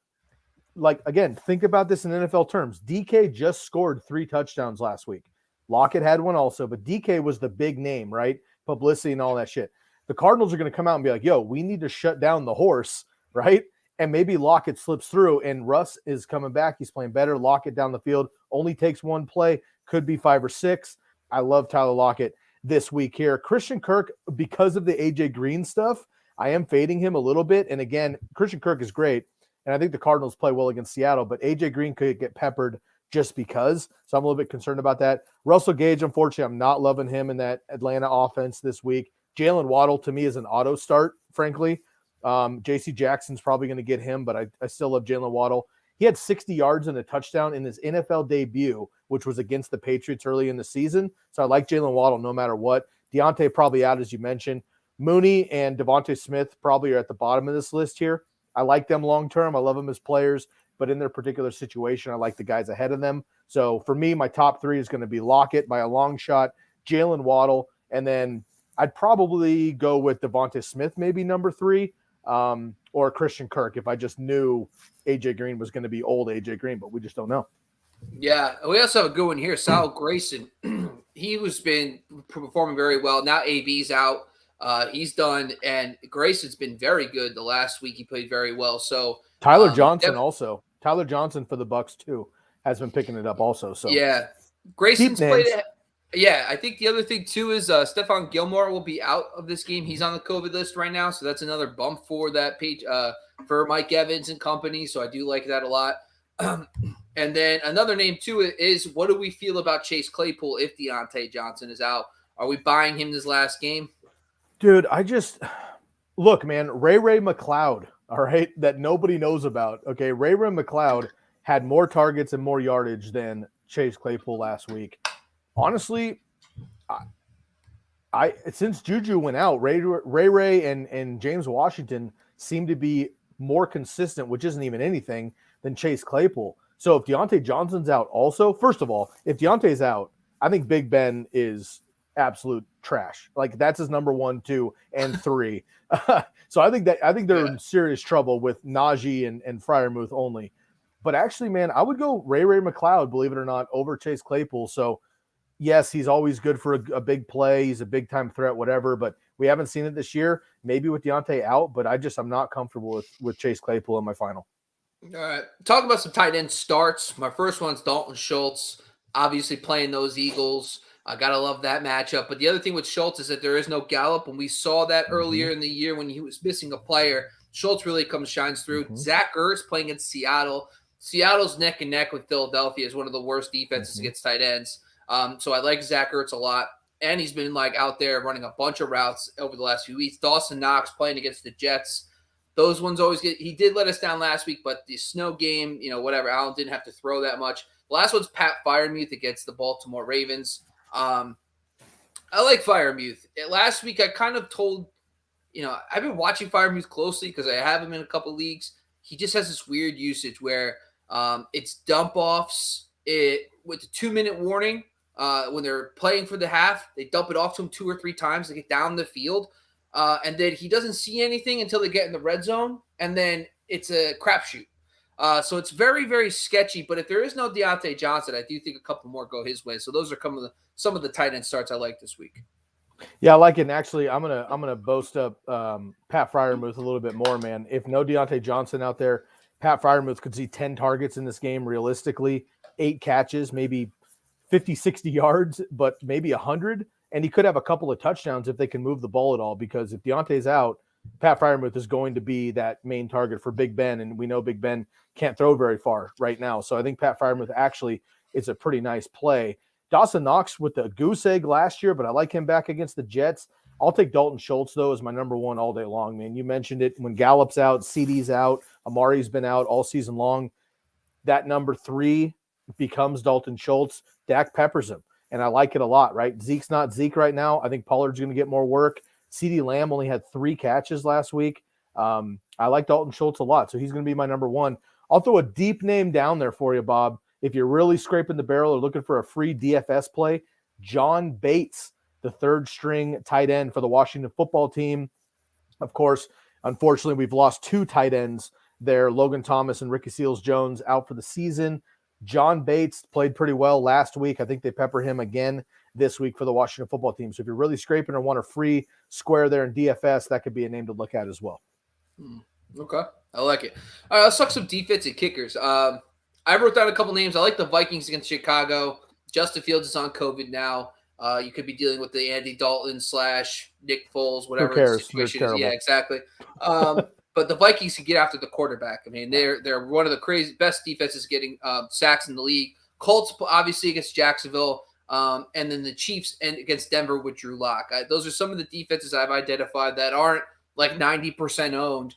again, think about this in NFL terms. DK just scored 3 touchdowns last week. Lockett had one also, but DK was the big name, right? Publicity and all that shit. The Cardinals are going to come out and be like, yo, we need to shut down the horse, right? And maybe Lockett slips through, and Russ is coming back. He's playing better. Lockett down the field only takes 1 play, could be 5 or 6. I love Tyler Lockett this week here. Christian Kirk, because of the AJ Green stuff, I am fading him a little bit. And again, Christian Kirk is great, and I think the Cardinals play well against Seattle, but AJ Green could get peppered just because. So I'm a little bit concerned about that. Russell Gage, unfortunately, I'm not loving him in that Atlanta offense this week. Jalen Waddle, to me, is an auto start, frankly. J.C. Jackson's probably going to get him, but I still love Jalen Waddle. He had 60 yards and a touchdown in his NFL debut, which was against the Patriots early in the season. So I like Jalen Waddle no matter what. Deontay probably out, as you mentioned. Mooney and Devonta Smith probably are at the bottom of this list here. I like them long-term. I love them as players, but in their particular situation, I like the guys ahead of them. So for me, my top 3 is going to be Lockett by a long shot, Jalen Waddle, and then I'd probably go with Devonta Smith, maybe number 3, or Christian Kirk if I just knew AJ Green was going to be old AJ Green, but we just don't know. Yeah, we also have a good one here, Sal Grayson. He was been performing very well. Now AB's out. He's done, and Grayson's been very good the last week. He played very well. So Tyler Johnson also. Tyler Johnson for the Bucs too has been picking it up also. So yeah, Grayson's played it. Yeah, I think the other thing, too, is Stephon Gilmore will be out of this game. He's on the COVID list right now, so that's another bump for that page for Mike Evans and company, so I do like that a lot. And then another name, too, is what do we feel about Chase Claypool if Deontay Johnson is out? Are we buying him this last game? Dude, look, man, Ray McCloud, all right, that nobody knows about. Okay, Ray McCloud had more targets and more yardage than Chase Claypool last week. Honestly, Since Juju went out, Ray and James Washington seem to be more consistent, which isn't even anything, than Chase Claypool. So if Deontay Johnson's out also, first of all, if Deontay's out, I think Big Ben is absolute trash. Like that's his number 1, 2, and 3. So I think they're in serious trouble with Najee and Firemuth only. But actually, man, I would go Ray McCloud, believe it or not, over Chase Claypool. So yes, he's always good for a big play. He's a big time threat, whatever, but we haven't seen it this year, maybe with Deontay out, but I'm not comfortable with Chase Claypool in my final. All right. Talk about some tight end starts. My first one's Dalton Schultz, obviously playing those Eagles. I got to love that matchup. But the other thing with Schultz is that there is no Gallup, and we saw that earlier in the year when he was missing a player. Schultz really shines through. Zach Ertz playing in Seattle. Seattle's neck and neck with Philadelphia is one of the worst defenses against tight ends. So I like Zach Ertz a lot. And he's been out there running a bunch of routes over the last few weeks. Dawson Knox playing against the Jets. Those ones always he did let us down last week, but the snow game, whatever, Allen didn't have to throw that much. The last one's Pat Firemuth against the Baltimore Ravens. I like Firemuth. Last week I kind of told, I've been watching Firemuth closely because I have him in a couple leagues. He just has this weird usage where it's dump offs with the 2-minute warning. When they're playing for the half, they dump it off to him 2 or 3 times to get down the field. And then he doesn't see anything until they get in the red zone. And then it's a crapshoot. So it's very, very sketchy. But if there is no Deontay Johnson, I do think a couple more go his way. So those are some of the tight end starts I like this week. Yeah, I like it. And actually, I'm gonna boast up Pat Firemuth a little bit more, man. If no Deontay Johnson out there, Pat Firemuth could see 10 targets in this game realistically, 8 catches, maybe 50, 60 yards, but maybe 100. And he could have a couple of touchdowns if they can move the ball at all, because if Deontay's out, Pat Firemuth is going to be that main target for Big Ben. And we know Big Ben can't throw very far right now. So I think Pat Firemuth actually is a pretty nice play. Dawson Knox with the goose egg last year, but I like him back against the Jets. I'll take Dalton Schultz, though, as my number 1 all day long, man. You mentioned it. When Gallup's out, CD's out, Amari's been out all season long. That number 3 becomes Dalton Schultz. Dak peppers him, and I like it a lot, right? Zeke's not Zeke right now. I think Pollard's going to get more work. CeeDee Lamb only had 3 catches last week. I like Dalton Schultz a lot, so he's going to be my number 1. I'll throw a deep name down there for you, Bob. If you're really scraping the barrel or looking for a free DFS play, John Bates, the 3rd string tight end for the Washington football team. Of course, unfortunately, we've lost 2 tight ends there, Logan Thomas and Ricky Seals-Jones out for the season. John Bates played pretty well last week. I think they pepper him again this week for the Washington football team. So if you're really scraping or want a free square there in DFS, that could be a name to look at as well. Okay. I like it. All right, let's talk some defensive kickers. I wrote down a couple names. I like the Vikings against Chicago. Justin Fields is on COVID now. You could be dealing with the Andy Dalton / Nick Foles, whatever the situation is. Yeah, exactly. But the Vikings can get after the quarterback. I mean, they're one of the best defenses getting sacks in the league. Colts, obviously, against Jacksonville. And then the Chiefs against Denver with Drew Lock. Those are some of the defenses I've identified that aren't like 90% owned.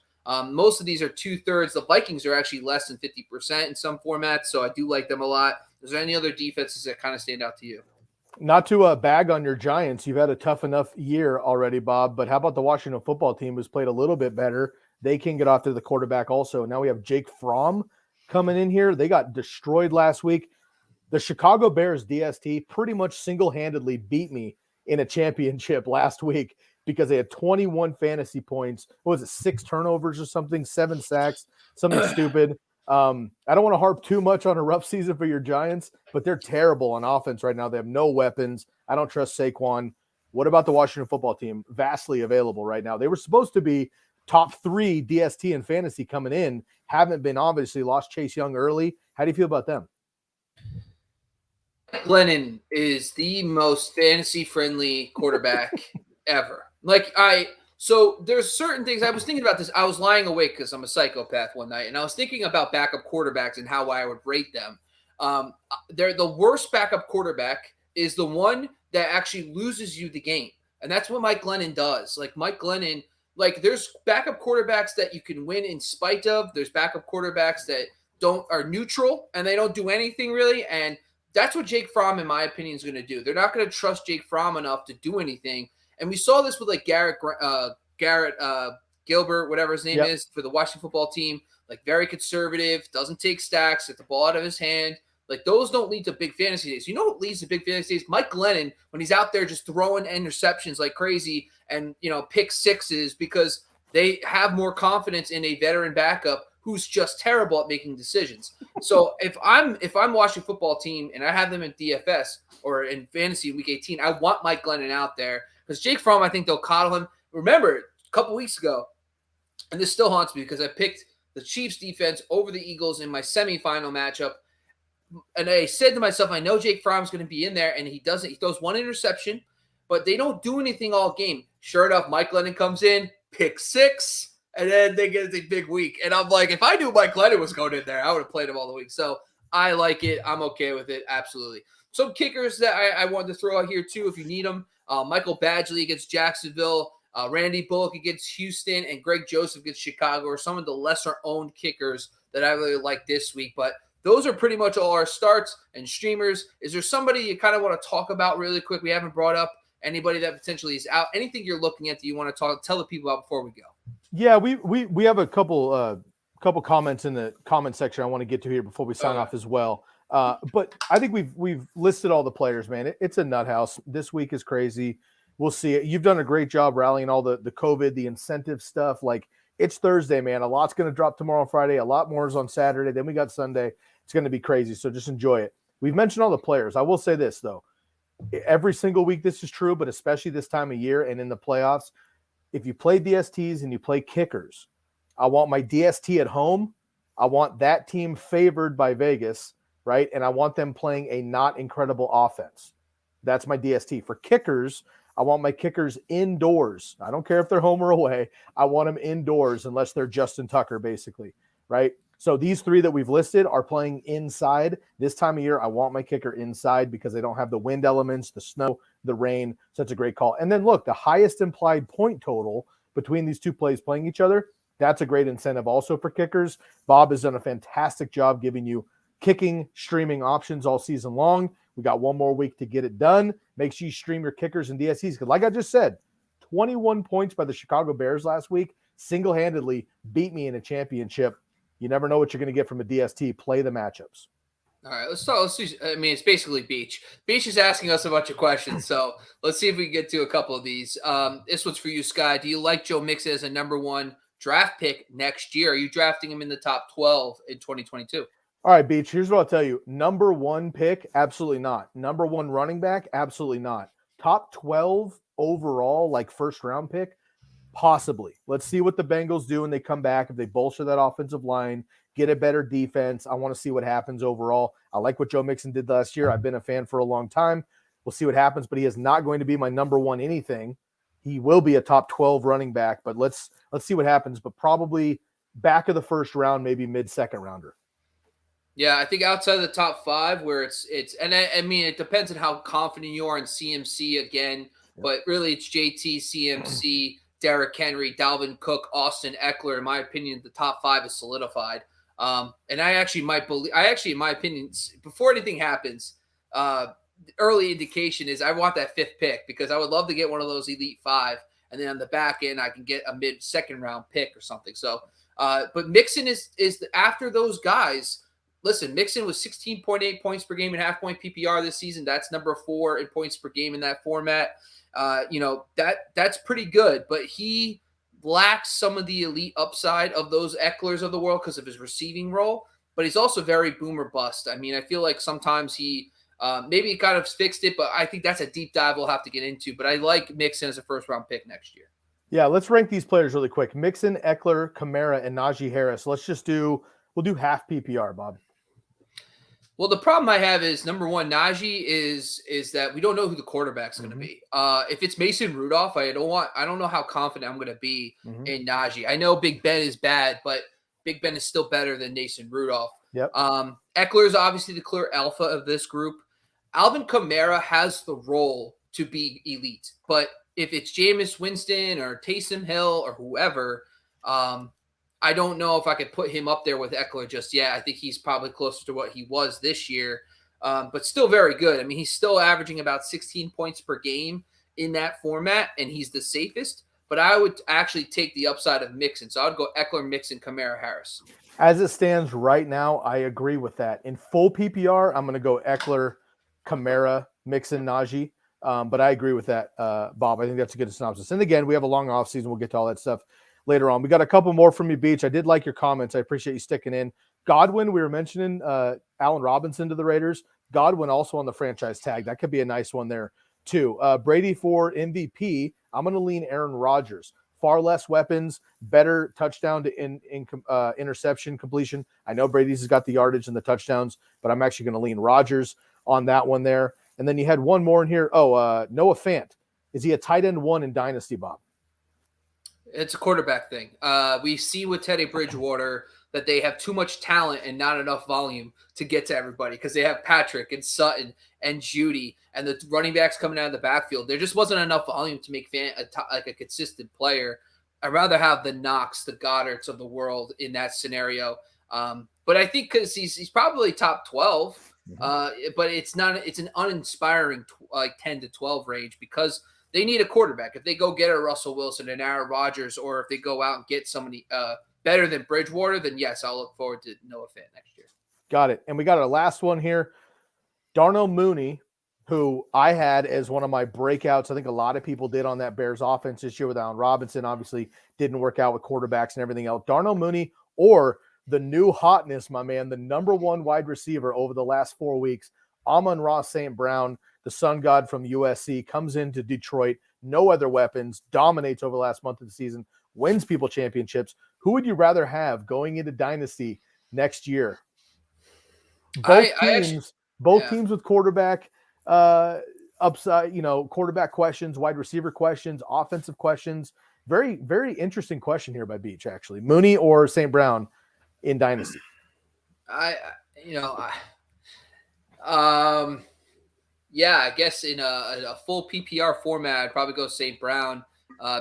Most of these are 2/3. The Vikings are actually less than 50% in some formats, so I do like them a lot. Is there any other defenses that kind of stand out to you? Not to bag on your Giants. You've had a tough enough year already, Bob, but how about the Washington football team, who's played a little bit better? They can get after the quarterback also. Now we have Jake Fromm coming in here. They got destroyed last week. The Chicago Bears DST pretty much single-handedly beat me in a championship last week because they had 21 fantasy points. What was it, 6 turnovers or something, 7 sacks, something stupid. I don't want to harp too much on a rough season for your Giants, but they're terrible on offense right now. They have no weapons. I don't trust Saquon. What about the Washington football team? Vastly available right now. They were supposed to be top 3 DST in fantasy coming in. Haven't been, obviously. Lost Chase Young early. How do you feel about them? Glennon is the most fantasy-friendly quarterback ever. So there's certain things. I was thinking about this. I was lying awake because I'm a psychopath one night, and I was thinking about backup quarterbacks and how I would rate them. They're the worst backup quarterback is the one that actually loses you the game, and that's what Mike Glennon does. Like Mike Glennon, there's backup quarterbacks that you can win in spite of. There's backup quarterbacks that are neutral and they don't do anything really, and that's what Jake Fromm, in my opinion, is going to do. They're not going to trust Jake Fromm enough to do anything. And we saw this with like Garrett Gilbert, whatever his name is, for the Washington football team. Like very conservative, doesn't take stacks, get the ball out of his hand. Like those don't lead to big fantasy days. You know what leads to big fantasy days? Mike Glennon, when he's out there just throwing interceptions like crazy and, pick sixes, because they have more confidence in a veteran backup who's just terrible at making decisions. So if I'm watching football team and I have them in DFS or in fantasy week 18, I want Mike Glennon out there because Jake Fromm, I think they'll coddle him. Remember, a couple weeks ago, and this still haunts me because I picked the Chiefs defense over the Eagles in my semifinal matchup. And I said to myself, I know Jake Fromm's going to be in there, and he doesn't. He throws one interception, but they don't do anything all game. Sure enough, Mike Glennon comes in, pick six, and then they get a big week. And I'm like, if I knew Mike Glennon was going in there, I would have played him all the week. So I like it. I'm okay with it. Absolutely. Some kickers that I wanted to throw out here, too, if you need them. Michael Badgley against Jacksonville, Randy Bullock against Houston, and Greg Joseph against Chicago are some of the lesser-owned kickers that I really like this week. But those are pretty much all our starts and streamers. Is there somebody you kind of want to talk about really quick? We haven't brought up anybody that potentially is out. Anything you're looking at that you want to tell the people about before we go? Yeah, we have a couple comments in the comment section I want to get to here before we sign off as well. But I think we've listed all the players, man. It's a nut house. This week is crazy. We'll see it. You've done a great job rallying all the COVID, the incentive stuff. Like, it's Thursday, man. A lot's going to drop tomorrow, Friday. A lot more is on Saturday. Then we got Sunday. It's going to be crazy. So just enjoy it. We've mentioned all the players. I will say this, though. Every single week this is true, but especially this time of year and in the playoffs, if you play DSTs and you play kickers, I want my DST at home. I want that team favored by Vegas, right? And I want them playing a not incredible offense. That's my DST. For kickers, I want my kickers indoors. I don't care if they're home or away. I want them indoors unless they're Justin Tucker, basically, right? So these three that we've listed are playing inside. This time of year, I want my kicker inside because they don't have the wind elements, the snow, the rain. So it's a great call. And then look, the highest implied point total between these two plays playing each other, that's a great incentive also for kickers. Bob has done a fantastic job giving you kicking, streaming options all season long. We got one more week to get it done. Make sure you stream your kickers and DSTs. Because like I just said, 21 points by the Chicago Bears last week single-handedly beat me in a championship. You never know what you're going to get from a DST. Play the matchups. All right, let's talk. I mean, it's basically Beach. Beach is asking us a bunch of questions, so let's see if we can get to a couple of these. This one's for you, Sky. Do you like Joe Mixon as a number one draft pick next year? Are you drafting him in the top 12 in 2022? All right, Beach, here's what I'll tell you. Number one pick, absolutely not. Number one running back, absolutely not. Top 12 overall, like first round pick, possibly. Let's see what the Bengals do when they come back. If they bolster that offensive line, get a better defense, I want to see what happens overall. I like what Joe Mixon did last year. I've been a fan for a long time. We'll see what happens, but he is not going to be my number one anything. He will be a top 12 running back, but let's see what happens, but probably back of the first round, maybe mid-second rounder. Yeah, I think outside of the top five where it's and I mean, it depends on how confident you are in CMC again, but really it's JT, CMC, Derrick Henry, Dalvin Cook, Austin Eckler. In my opinion, the top five is solidified. And I actually, in my opinion, before anything happens, early indication is I want that fifth pick because I would love to get one of those elite five. And then on the back end, I can get a mid-second round pick or something. So, but Mixon is after those guys. Listen, Mixon was 16.8 points per game in half-point PPR this season. That's number 4 in points per game in that format. That's pretty good, but he lacks some of the elite upside of those Ecklers of the world because of his receiving role, but he's also very boomer bust. I mean, I feel like sometimes he maybe he kind of fixed it, but I think that's a deep dive we'll have to get into. But I like Mixon as a first-round pick next year. Yeah, let's rank these players really quick. Mixon, Eckler, Kamara, and Najee Harris. We'll do half PPR, Bob. Well, the problem I have is, number one, Najee is that we don't know who the quarterback's going to be. If it's Mason Rudolph, I don't know how confident I'm going to be in Najee. I know Big Ben is bad, but Big Ben is still better than Mason Rudolph. Yep. Eckler is obviously the clear alpha of this group. Alvin Kamara has the role to be elite, but if it's Jameis Winston or Taysom Hill or whoever, I don't know if I could put him up there with Eckler just yet. I think he's probably closer to what he was this year, but still very good. I mean, he's still averaging about 16 points per game in that format, and he's the safest. But I would actually take the upside of Mixon. So I would go Eckler, Mixon, Kamara, Harris. As it stands right now, I agree with that. In full PPR, I'm going to go Eckler, Kamara, Mixon, Najee. But I agree with that, Bob. I think that's a good synopsis. And again, we have a long offseason. We'll get to all that stuff later on. We got a couple more from you, Beach. I did like your comments. I appreciate you sticking in. Godwin, we were mentioning Allen Robinson to the Raiders. Godwin also on the franchise tag. That could be a nice one there, too. Brady for MVP. I'm going to lean Aaron Rodgers. Far less weapons, better touchdown to interception completion. I know Brady's has got the yardage and the touchdowns, but I'm actually going to lean Rodgers on that one there. And then you had one more in here. Noah Fant. Is he a tight end one in Dynasty, Bob? It's a quarterback thing. We see with Teddy Bridgewater that they have too much talent and not enough volume to get to everybody because they have Patrick and Sutton and Judy and the running backs coming out of the backfield. There just wasn't enough volume to make Fant a consistent player. I'd rather have the Knox, the Goddards of the world in that scenario. But I think because he's probably top 12, but it's an uninspiring 10 to 12 range because they need a quarterback. If they go get a Russell Wilson and Aaron Rodgers, or if they go out and get somebody better than Bridgewater, then yes, I'll look forward to Noah Fant next year. Got it. And we got our last one here. Darnold Mooney, who I had as one of my breakouts. I think a lot of people did on that Bears offense this year with Allen Robinson. Obviously didn't work out with quarterbacks and everything else. Darnold Mooney, or the new hotness, my man, the number one wide receiver over the last 4 weeks, Amon-Ra St. Brown, the sun god from USC, comes into Detroit, no other weapons, dominates over the last month of the season, wins people championships. Who would you rather have going into Dynasty next year? Both teams with quarterback upside, quarterback questions, wide receiver questions, offensive questions. Very, very interesting question here by Beach, actually. Mooney or St. Brown in Dynasty? I guess in a full PPR format, I'd probably go St. Brown.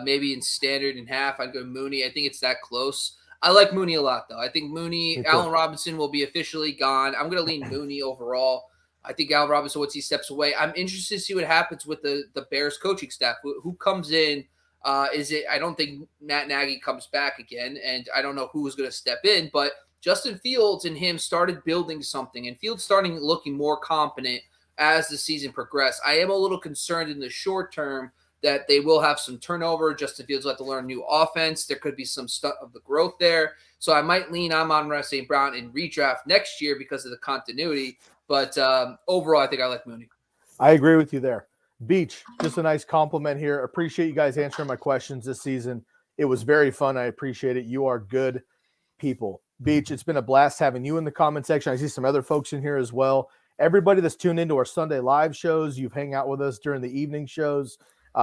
Maybe in standard and half, I'd go Mooney. I think it's that close. I like Mooney a lot, though. I think Allen Robinson will be officially gone. I'm going to lean Mooney overall. I think Allen Robinson, once he steps away, I'm interested to see what happens with the Bears coaching staff. Who comes in? I don't think Matt Nagy comes back again, and I don't know who's going to step in, but Justin Fields and him started building something, and Fields starting looking more competent as the season progressed. I am a little concerned in the short term that they will have some turnover. Justin Fields will have to learn a new offense. There could be some stuff of the growth there. So I might lean Amon-Ra St. Brown in redraft next year because of the continuity. But overall, I think I like Mooney. I agree with you there. Beach, just a nice compliment here. Appreciate you guys answering my questions this season. It was very fun. I appreciate it. You are good people. Beach, it's been a blast having you in the comment section. I see some other folks in here as well. Everybody that's tuned into our Sunday live shows, you've hang out with us during the evening shows.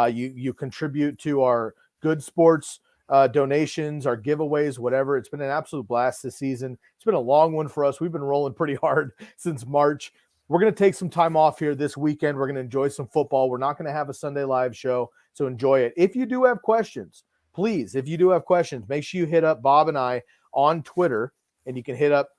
You contribute to our good sports donations, our giveaways, whatever. It's been an absolute blast this season. It's been a long one for us. We've been rolling pretty hard since March. We're going to take some time off here this weekend. We're going to enjoy some football. We're not going to have a Sunday live show, so enjoy it. If you do have questions, please, make sure you hit up Bob and I on Twitter, and you can hit up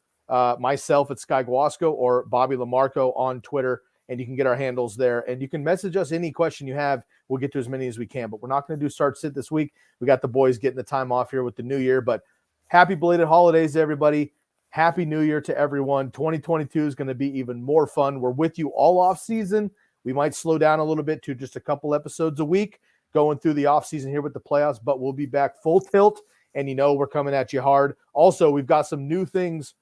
myself at Sky Guasco or Bobby Lamarco on Twitter, and you can get our handles there. And you can message us any question you have. We'll get to as many as we can, but we're not going to do start sit this week. We got the boys getting the time off here with the new year, but happy belated holidays to everybody. Happy New Year to everyone. 2022 is going to be even more fun. We're with you all off season. We might slow down a little bit to just a couple episodes a week going through the off season here with the playoffs, but we'll be back full tilt. And we're coming at you hard. Also, we've got some new things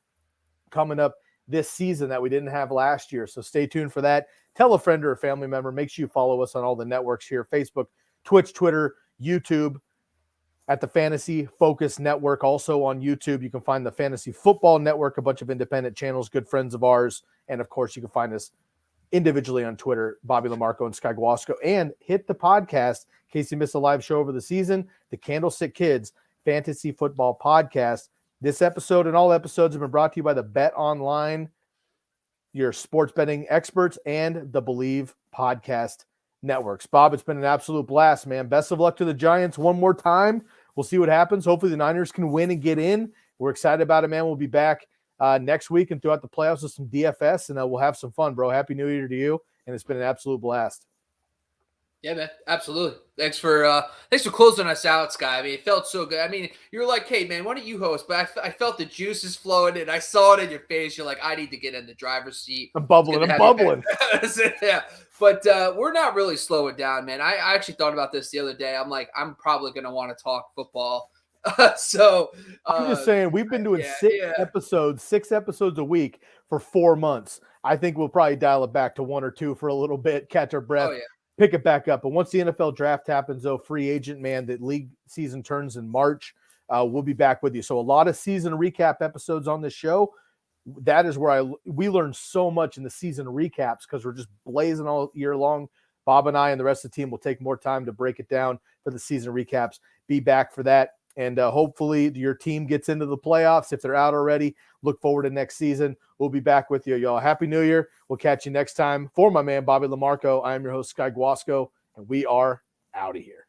coming up this season that we didn't have last year. So stay tuned for that. Tell a friend or a family member. Make sure you follow us on all the networks here: Facebook, Twitch, Twitter, YouTube, at the Fantasy Focus Network. Also on YouTube, you can find the Fantasy Football Network, a bunch of independent channels, good friends of ours. And of course, you can find us individually on Twitter, Bobby Lamarco and Sky Guasco. And hit the podcast in case you missed a live show over the season, the Candlestick Kids Fantasy Football Podcast. This episode and all episodes have been brought to you by the Bet Online, your sports betting experts, and the Believe Podcast Networks. Bob, it's been an absolute blast, man. Best of luck to the Giants one more time. We'll see what happens. Hopefully the Niners can win and get in. We're excited about it, man. We'll be back next week and throughout the playoffs with some DFS, and we'll have some fun, bro. Happy New Year to you, and it's been an absolute blast. Yeah, man, absolutely. Thanks for closing us out, Sky. I mean, it felt so good. I mean, you're like, hey, man, why don't you host? But I felt the juices flowing, and I saw it in your face. You're like, I need to get in the driver's seat. I'm bubbling. Yeah, but we're not really slowing down, man. I actually thought about this the other day. I'm like, I'm probably gonna want to talk football. So I'm just saying, we've been doing six episodes a week for 4 months. I think we'll probably dial it back to 1 or 2 for a little bit, catch our breath. Oh, yeah. Pick it back up. But once the NFL draft happens, though, free agent, man, the league season turns in March. We'll be back with you. So a lot of season recap episodes on this show. That is where we learn so much in the season recaps because we're just blazing all year long. Bob and I and the rest of the team will take more time to break it down for the season recaps. Be back for that. And hopefully your team gets into the playoffs. If they're out already, look forward to next season. We'll be back with you, y'all. Happy New Year. We'll catch you next time. For my man, Bobby Lamarco, I am your host, Sky Guasco, and we are out of here.